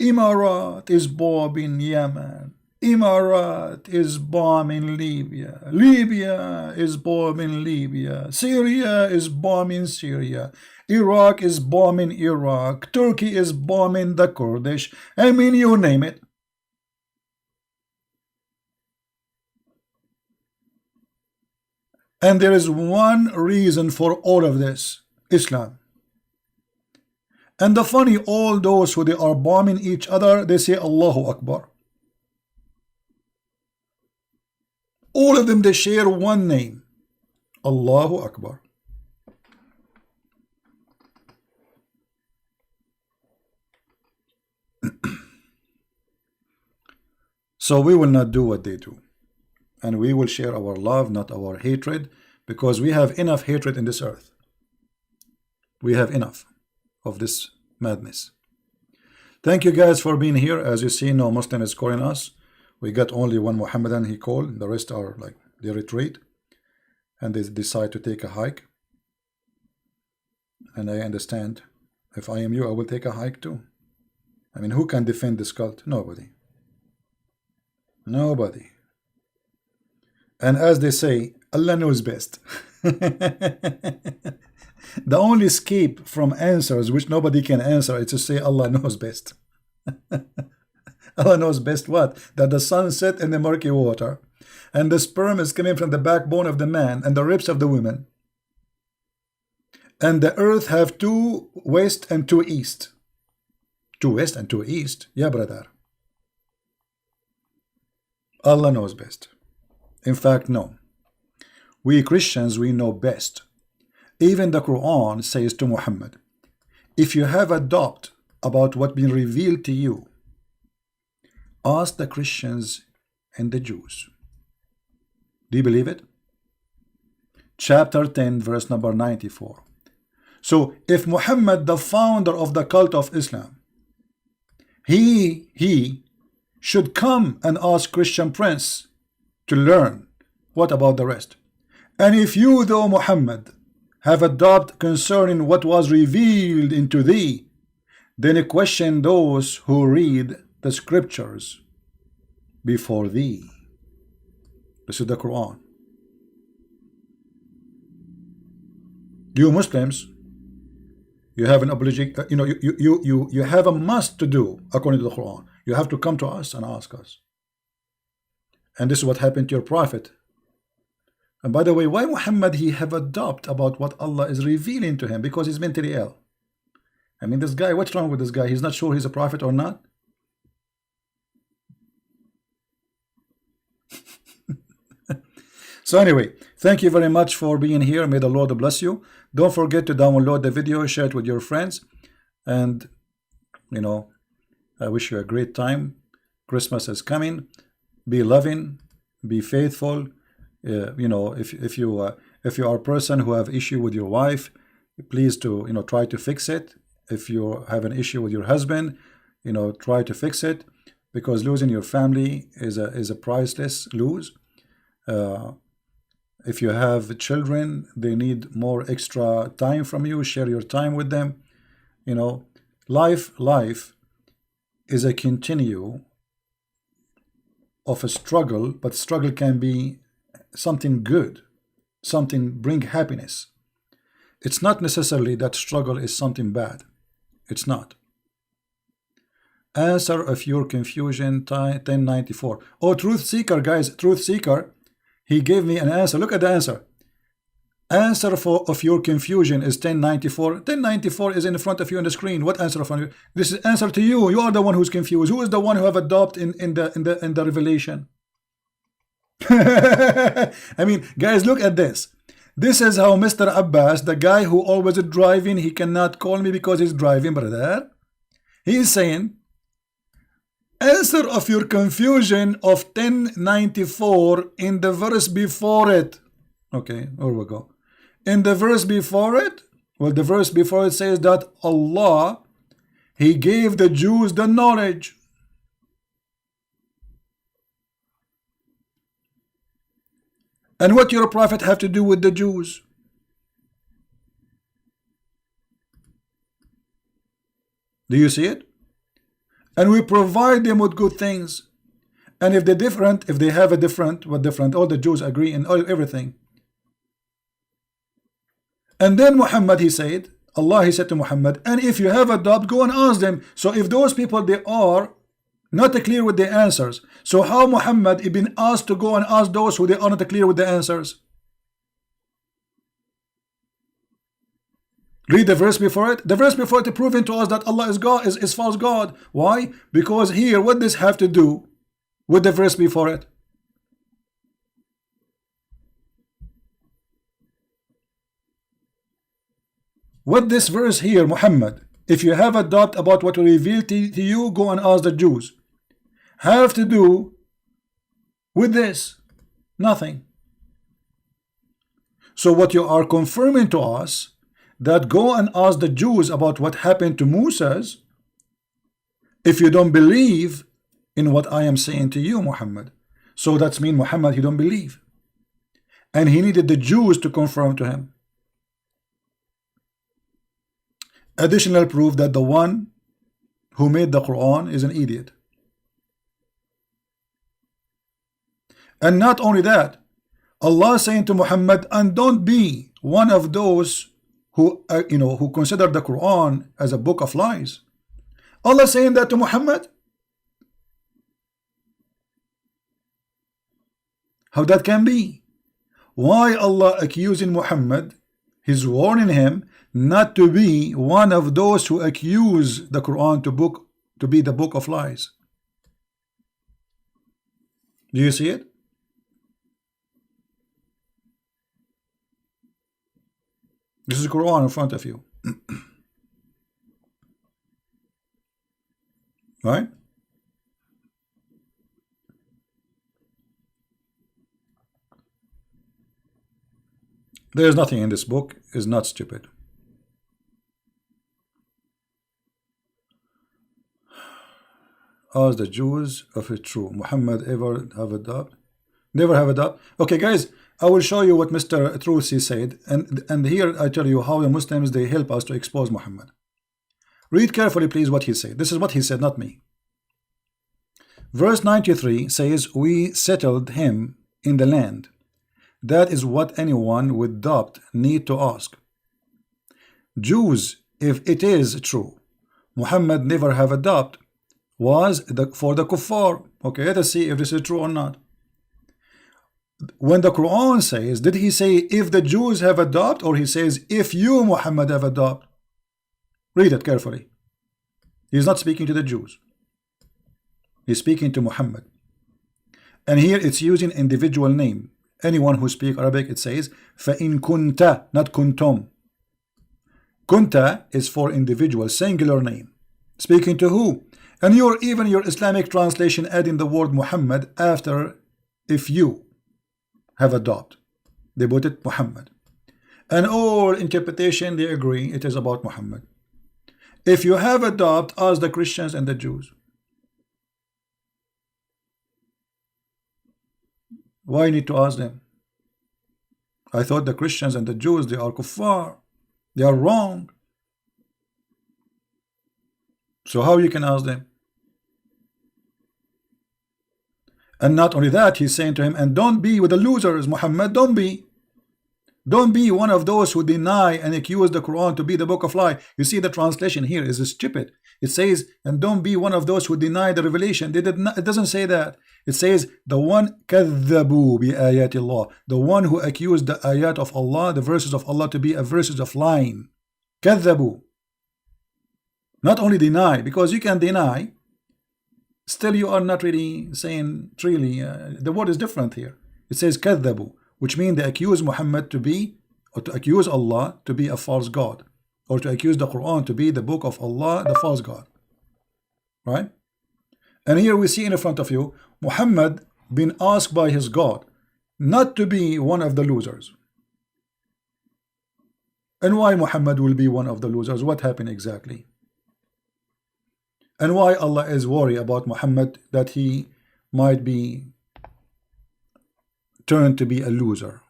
A: Emirat is bombing Yemen. Emirat is bombing Libya. Libya is bombing Libya. Syria is bombing Syria. Iraq is bombing Iraq. Turkey is bombing the Kurdish. I mean, you name it. And there is one reason for all of this: Islam. And the funny, all those who they are bombing each other, they say Allahu Akbar. All of them, they share one name: Allahu Akbar. So we will not do what they do, and we will share our love, not our hatred, because we have enough hatred in this earth. We have enough of this madness. Thank you guys for being here. As you see, no Muslim is calling us. We got only one Muhammadan he called. The rest are like, they retreat and they decide to take a hike. And I understand. If I am you, I will take a hike too. I mean, who can defend this cult? Nobody. Nobody. And as they say, Allah knows best. The only escape from answers which nobody can answer is to say Allah knows best. Allah knows best what? That the sun set in the murky water, and the sperm is coming from the backbone of the man and the ribs of the woman, and the earth have 2 west and 2 east. 2 west and 2 east? Yeah, brother. Allah knows best. In fact, no. We Christians, we know best. Even the Quran says to Muhammad, if you have a doubt about what been revealed to you, ask the Christians and the Jews. Do you believe it? Chapter 10, verse number 94. So if Muhammad, the founder of the cult of Islam, he should come and ask Christian Prince to learn. What about the rest? And if you, though Muhammad, have a doubt concerning what was revealed into thee, then question those who read the scriptures before thee. This is the Quran. You Muslims, you have an obligation, you have a must to do according to the Quran. You have to come to us and ask us. And this is what happened to your prophet. And by the way, why Muhammad he have a doubt about what Allah is revealing to him? Because he's mentally ill. I mean, this guy, what's wrong with this guy? He's not sure he's a prophet or not. So anyway, thank you very much for being here. May the Lord bless you. Don't forget to download the video, share it with your friends, and I wish you a great time. Christmas is coming. Be loving, be faithful. If you are a person who have issue with your wife, please to try to fix it. If you have an issue with your husband, try to fix it, because losing your family is a priceless lose. If you have children, they need more extra time from you. Share your time with them. Life is a continue of a struggle, but struggle can be something good, something bring happiness. It's not necessarily that struggle is something bad. It's not. Answer of your confusion, 1094. Oh, truth seeker, guys, truth seeker, he gave me an answer. Look at the answer. Answer of your confusion is 1094. 1094 is in front of you on the screen. What answer from you? This is answer to you. You are the one who's confused. Who is the one who have a doubt in the revelation? I mean, guys, look at this. This is how Mr. Abbas, the guy who always is driving, he cannot call me because he's driving, brother. He is saying, answer of your confusion of 1094 in the verse before it. Okay, here we go. In the verse before it, well, the verse before it says that Allah, he gave the Jews the knowledge. And what your prophet have to do with the Jews? Do you see it? And we provide them with good things. And if they're different, if they have a different, what different? All the Jews agree in everything. And then Muhammad, he said, Allah, he said to Muhammad, and if you have a doubt, go and ask them. So if those people, they are not clear with the answers, so how Muhammad been asked to go and ask those who they are not clear with the answers? Read the verse before it. The verse before it proving to us that Allah is God, is false God. Why? Because here, what does have to do with the verse before it? What this verse here, Muhammad, if you have a doubt about what we revealed to you, go and ask the Jews, have to do with this? Nothing. So what you are confirming to us, that go and ask the Jews about what happened to Moses, if you don't believe in what I am saying to you, Muhammad. So that's mean Muhammad, he don't believe. And he needed the Jews to confirm to him. Additional proof that the one who made the Quran is an idiot. And not only that, Allah saying to Muhammad, and don't be one of those who who consider the Quran as a book of lies. Allah saying that to Muhammad. How that can be? Why Allah accusing Muhammad? He's warning him not to be one of those who accuse the Quran to be the book of lies. Do you see it? This is Quran in front of you. Right? There is nothing in this book is not stupid. Ask the Jews if it's true. Muhammad ever have a doubt? Never have a doubt. Okay, guys, I will show you what Mr. Trucy said, and here I tell you how the Muslims, they help us to expose Muhammad. Read carefully, please, what he said. This is what he said, not me. Verse 93 says, we settled him in the land. That is what anyone with doubt need to ask. Jews, if it is true, Muhammad never have a doubt, was for the kuffar. Okay, let us see if this is true or not. When the Quran says, did he say if the Jews have a doubt, or he says if you, Muhammad, have a doubt? Read it carefully. He's not speaking to the Jews. He's speaking to Muhammad. And here it's using individual name. Anyone who speaks Arabic, it says فَإِن كُنْتَ, not كُنْتُمْ. Kunta is for individual, singular name. Speaking to who? And even your Islamic translation adding the word Muhammad after if you have a doubt. They put it Muhammad. And all interpretation, they agree it is about Muhammad. If you have a doubt, ask the Christians and the Jews. Why need to ask them? I thought the Christians and the Jews, they are kuffar. They are wrong. So how you can ask them? And not only that, he's saying to him, and don't be with the losers, Muhammad, don't be. Don't be one of those who deny and accuse the Quran to be the book of lie. You see the translation here is stupid. It says, and don't be one of those who deny the revelation. It doesn't say that. It says, the one كذبوا بآيات الله, the one who accused the ayat of Allah, the verses of Allah, to be a verses of lying. كذبوا. Not only deny, because you can deny, still you are not really saying truly. The word is different here. It says كذبوا, which means they accuse Muhammad to be, or to accuse Allah to be a false God, or to accuse the Quran to be the book of Allah, the false God. Right? And here we see in front of you, Muhammad been asked by his God not to be one of the losers. And why Muhammad will be one of the losers? What happened exactly? And why Allah is worried about Muhammad, that he might be turned to be a loser?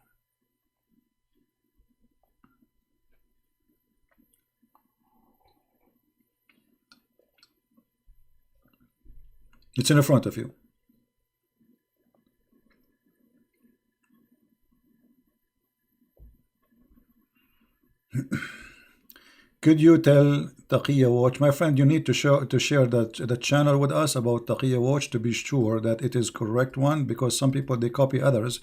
A: It's in front of you. Could you tell Taqiyya Watch, my friend, you need to share the channel with us about Taqiyya Watch to be sure that it is correct one, because some people, they copy others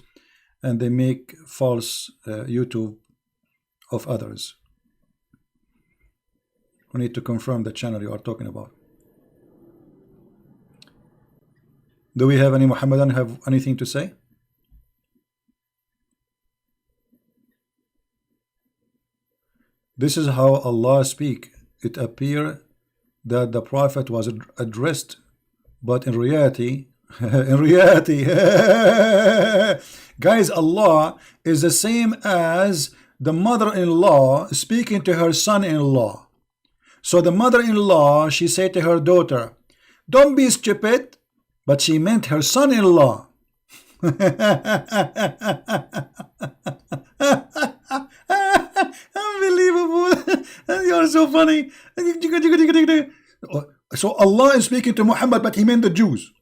A: and they make false YouTube of others. We need to confirm the channel you are talking about. Do we have any Muhammadan have anything to say? This is how Allah speak. It appear that the Prophet was addressed, but in reality, guys, Allah is the same as the mother-in-law speaking to her son-in-law. So the mother-in-law, she said to her daughter, "Don't be stupid," but she meant her son-in-law. Unbelievable. You are so funny. So Allah is speaking to Muhammad, but he meant the Jews.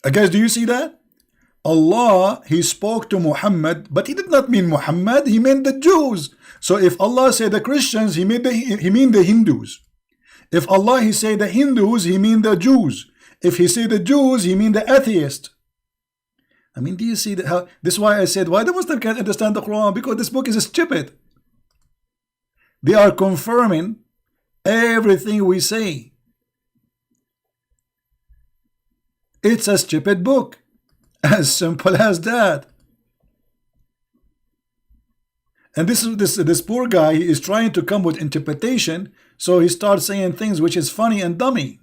A: Guys, do you see that? Allah, he spoke to Muhammad, but he did not mean Muhammad, he meant the Jews. So if Allah said the Christians, he meant the Hindus. If Allah, he said the Hindus, he mean the Jews. If he said the Jews, he mean the atheist. I mean, do you see that? How this is why I said, why the Muslim can't understand the Quran? Because this book is stupid. They are confirming everything we say. It's a stupid book. As simple as that. And this poor guy is trying to come with interpretation, so he starts saying things which is funny and dummy.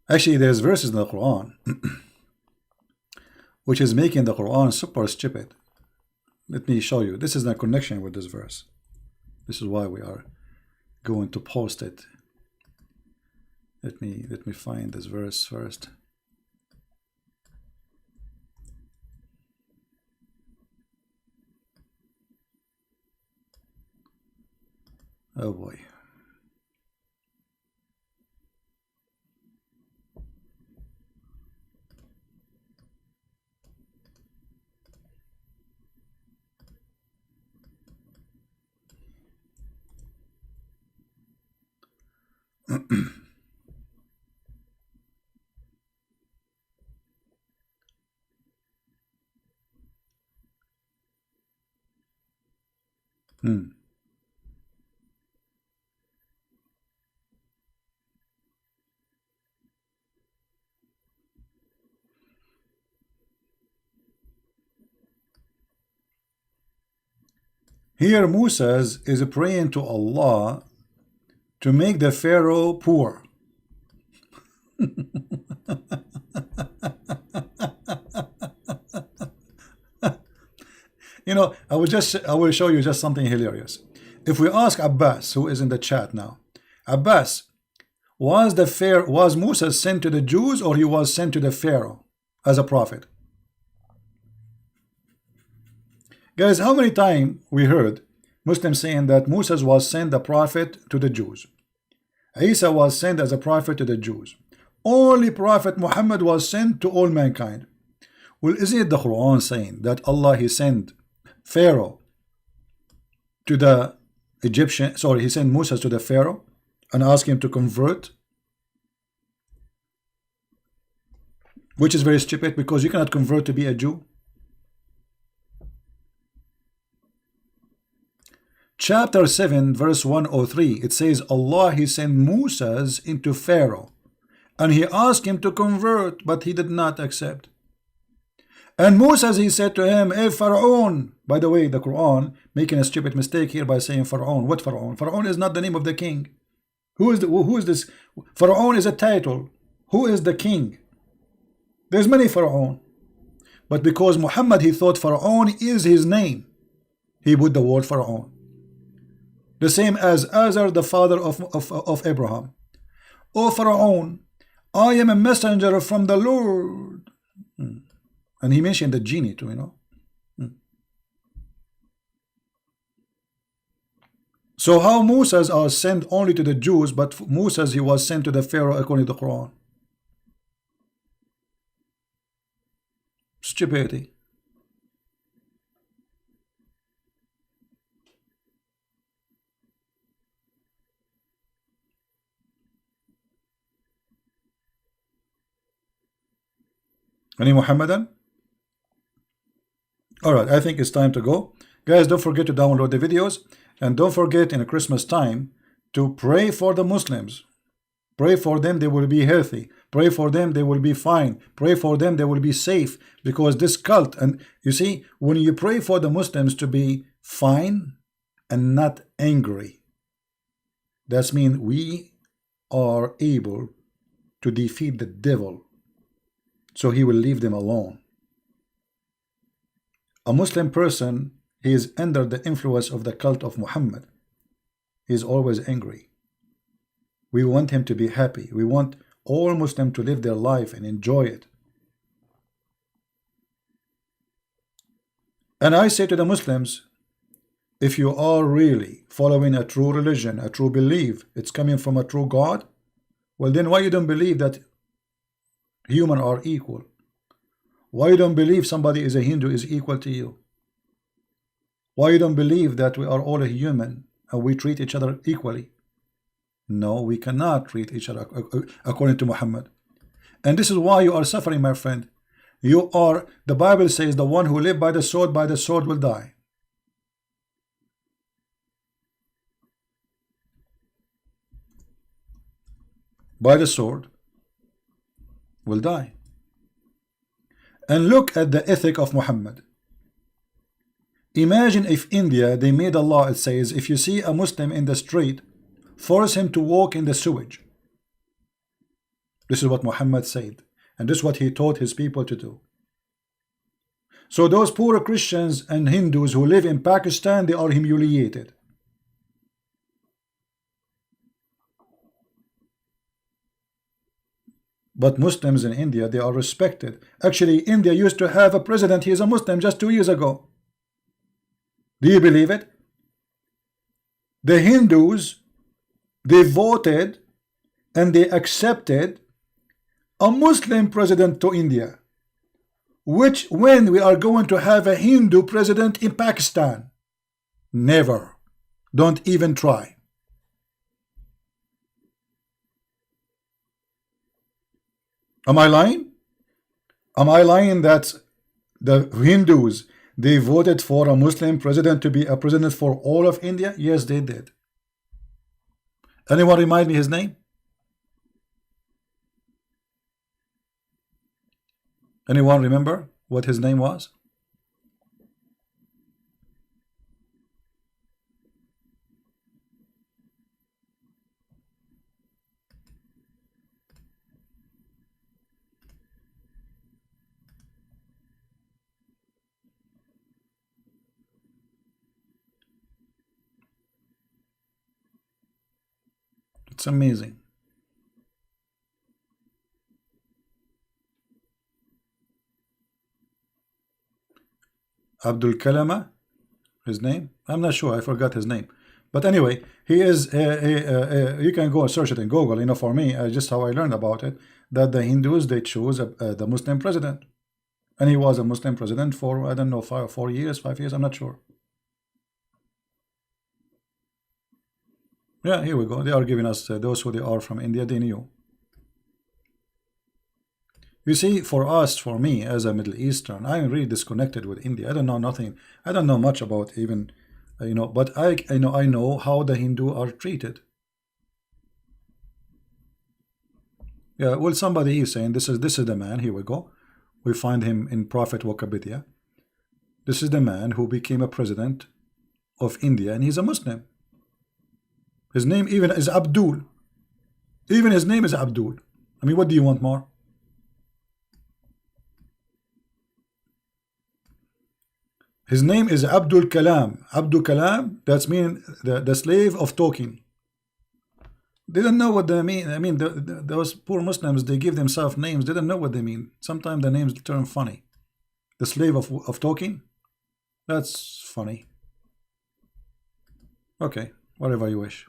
A: Actually, there's verses in the Quran which is making the Quran super stupid. Let me show you. This is the connection with this verse. This is why we are going to post it. Let me find this verse first. Oh boy. Here Moses is praying to Allah to make the Pharaoh poor. You know, I will show you just something hilarious. If we ask Abbas, who is in the chat now, Abbas, was Moses sent to the Jews, or he was sent to the Pharaoh as a prophet? Guys, how many times we heard Muslims saying that Moses was sent a prophet to the Jews, Isa was sent as a prophet to the Jews, only Prophet Muhammad was sent to all mankind? Well, isn't it the Quran saying that Allah, he sent Pharaoh to the Egyptian, sorry, he sent Moses to the Pharaoh and asked him to convert? Which is very stupid, because you cannot convert to be a Jew. Chapter 7 verse 103, it says Allah, he sent Moses into Pharaoh and he asked him to convert, but he did not accept. And Moses, he said to him, "Hey Pharaoh," by the way, the Quran making a stupid mistake here by saying Pharaoh. What Pharaoh? Pharaoh is not the name of the king. Who is this? Pharaoh is a title. Who is the king? There's many Pharaoh, but because Muhammad, he thought Pharaoh is his name, he put the word Pharaoh. The same as Azar, the father of Abraham. "O Pharaoh, I am a messenger from the Lord." And he mentioned the genie too, you know. So how Moses are sent only to the Jews, but Moses he was sent to the Pharaoh according to the Quran? Stupidity. Any Muhammadan? Alright, I think it's time to go. Guys, don't forget to download the videos. And don't forget in Christmas time to pray for the Muslims. Pray for them, they will be healthy. Pray for them, they will be fine. Pray for them, they will be safe. Because this cult, and you see, when you pray for the Muslims to be fine and not angry, that means we are able to defeat the devil. So he will leave them alone. A Muslim person, he is under the influence of the cult of Muhammad. He is always angry. We want him to be happy. We want all Muslims to live their life and enjoy it. And I say to the Muslims, if you are really following a true religion, a true belief, it's coming from a true God, well then why you don't believe that humans are equal? Why you don't believe somebody is a Hindu is equal to you? Why you don't believe that we are all a human and we treat each other equally? No, we cannot treat each other according to Muhammad. And this is why you are suffering, my friend. You are, the Bible says, the one who live by the sword will die. By the sword will die. And look at the ethic of Muhammad. Imagine if India, they made a law, it says, if you see a Muslim in the street, force him to walk in the sewage. This is what Muhammad said. And this is what he taught his people to do. So those poor Christians and Hindus who live in Pakistan, they are humiliated. But Muslims in India, they are respected. Actually, India used to have a president, he is a Muslim just 2 years ago. Do you believe it? The Hindus, they voted and they accepted a Muslim president to India. Which, when we are going to have a Hindu president in Pakistan? Never. Don't even try. Am I lying? Am I lying that the Hindus, they voted for a Muslim president to be a president for all of India? Yes, they did. Anyone remind me his name? Anyone remember what his name was? It's amazing. Abdul Kalama, his name? I'm not sure, I forgot his name. But anyway, he is, you can go and search it in Google, you know, for me, just how I learned about it, that the Hindus, they chose the Muslim president. And he was a Muslim president for, I don't know, 4 years, 5 years, I'm not sure. Yeah, here we go. They are giving us those who they are from India, they knew. You see, for us, for me, as a Middle Eastern, I'm really disconnected with India. I don't know nothing. I don't know much about even, you know, but I know how the Hindu are treated. Yeah, well, somebody is saying this is the man. Here we go. We find him in Prophet Wikipedia. This is the man who became a president of India, and he's a Muslim. His name even is Abdul. Even his name is Abdul. I mean, what do you want more? His name is Abdul Kalam. Abdul Kalam, that's mean the slave of talking. They don't know what they mean. I mean, those poor Muslims, they give themselves names. They don't know what they mean. Sometimes the names turn funny. The slave of talking? That's funny. Okay. whatever you wish.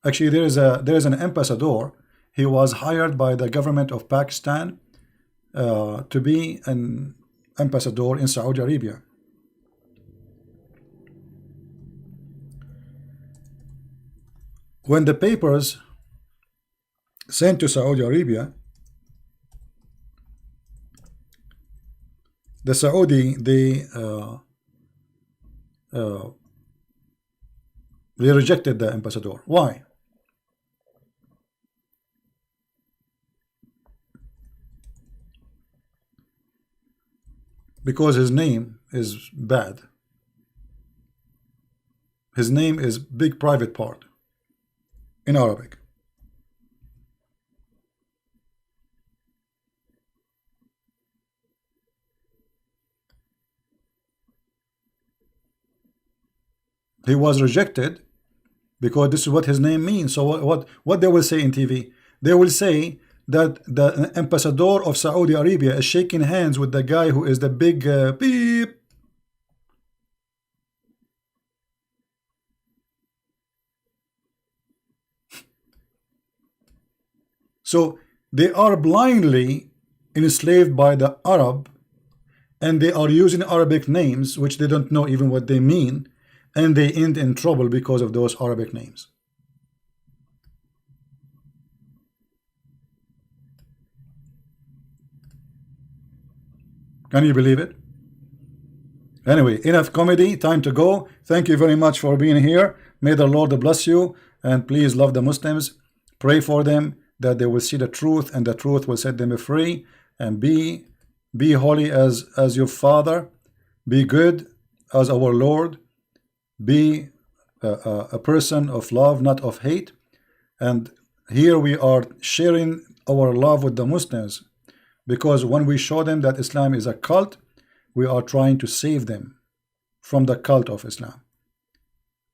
A: Actually, there is an ambassador. He was hired by the government of Pakistan to be an ambassador in Saudi Arabia. When the papers sent to Saudi Arabia, the Saudi they rejected the ambassador. Why? Because his name is bad. His name is big private part in Arabic. He was rejected because this is what his name means. So what they will say in TV? They will say that the ambassador of Saudi Arabia is shaking hands with the guy who is the big beep. So they are blindly enslaved by the Arab, and they are using Arabic names which they don't know even what they mean, and they end in trouble because of those Arabic names. Can you believe it? Anyway, enough comedy, time to go. Thank you very much for being here. May the Lord bless you, and please love the Muslims. Pray for them that they will see the truth, and the truth will set them free. And be holy as your Father. Be good as our Lord. Be a person of love, not of hate. And here we are sharing our love with the Muslims, because when we show them that Islam is a cult, we are trying to save them from the cult of Islam.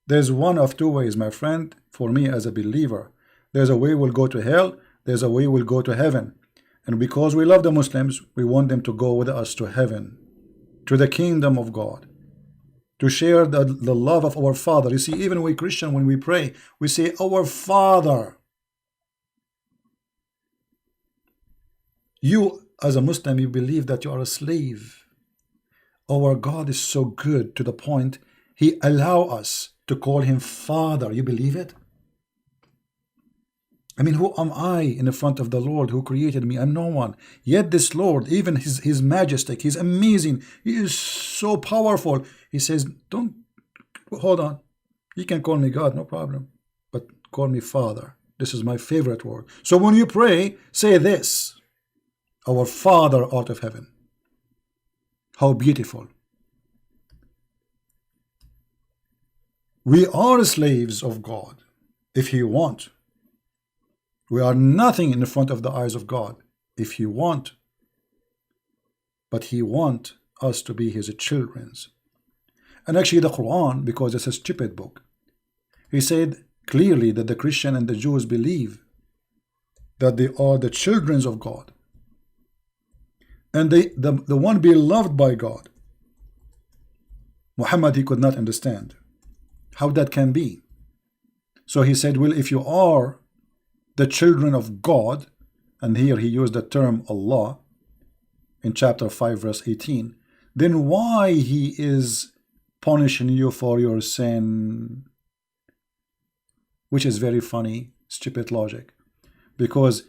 A: There's one of two ways, my friend, for me as a believer. There's a way we'll go to hell, there's a way we'll go to heaven. And because we love the Muslims, we want them to go with us to heaven, to the kingdom of God, to share the love of our Father. You see, even we Christian, when we pray, we say, our Father. You, as a Muslim, you believe that you are a slave. Our God is so good to the point He allows us to call Him Father. You believe it? I mean, who am I in the front of the Lord who created me? I'm no one. Yet this Lord, even His majestic, He's amazing. He is so powerful. He says, don't, hold on. You can call me God, no problem. But call me Father. This is my favorite word. So when you pray, say this. Our Father out of heaven. How beautiful. We are slaves of God if He want. We are nothing in the front of the eyes of God if He want. But He want us to be His children. And actually the Quran, because it's a stupid book, He said clearly that the Christian and the Jews believe that they are the children of God. And the one beloved by God. Muhammad, he could not understand how that can be. So he said, well, if you are the children of God, and here he used the term Allah in chapter 5 verse 18, then why He is punishing you for your sin? Which is very funny, stupid logic. Because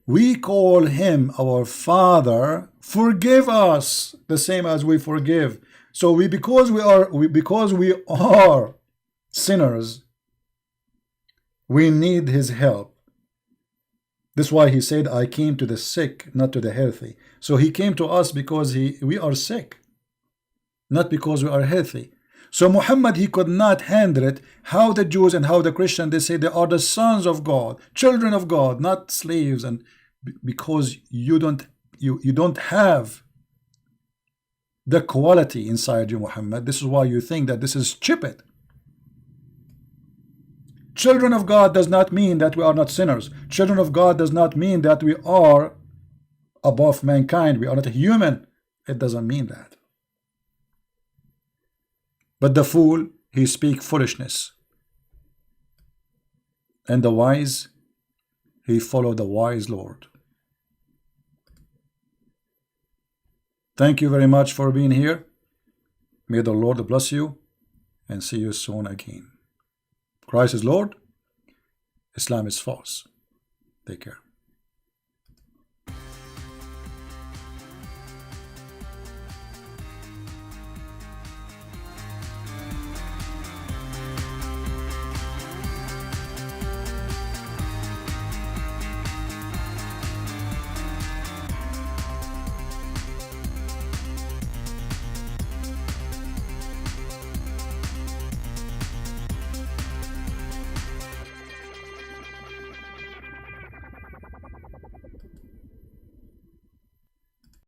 A: we call Him our Father, forgive us the same as we forgive. So because we are sinners, we need His help. That's why He said, I came to the sick, not to the healthy. So He came to us because we are sick, not because we are healthy. So Muhammad, he could not handle it. How the Jews and how the Christians, they say they are the sons of God, children of God, not slaves. And because you don't have the quality inside you, Muhammad. This is why you think that this is stupid. Children of God does not mean that we are not sinners. Children of God does not mean that we are above mankind. We are not human. It doesn't mean that. But the fool, he speak foolishness, and the wise, he follow the wise Lord. Thank you very much for being here. May the Lord bless you, and see you soon again. Christ is Lord, Islam is false. Take care.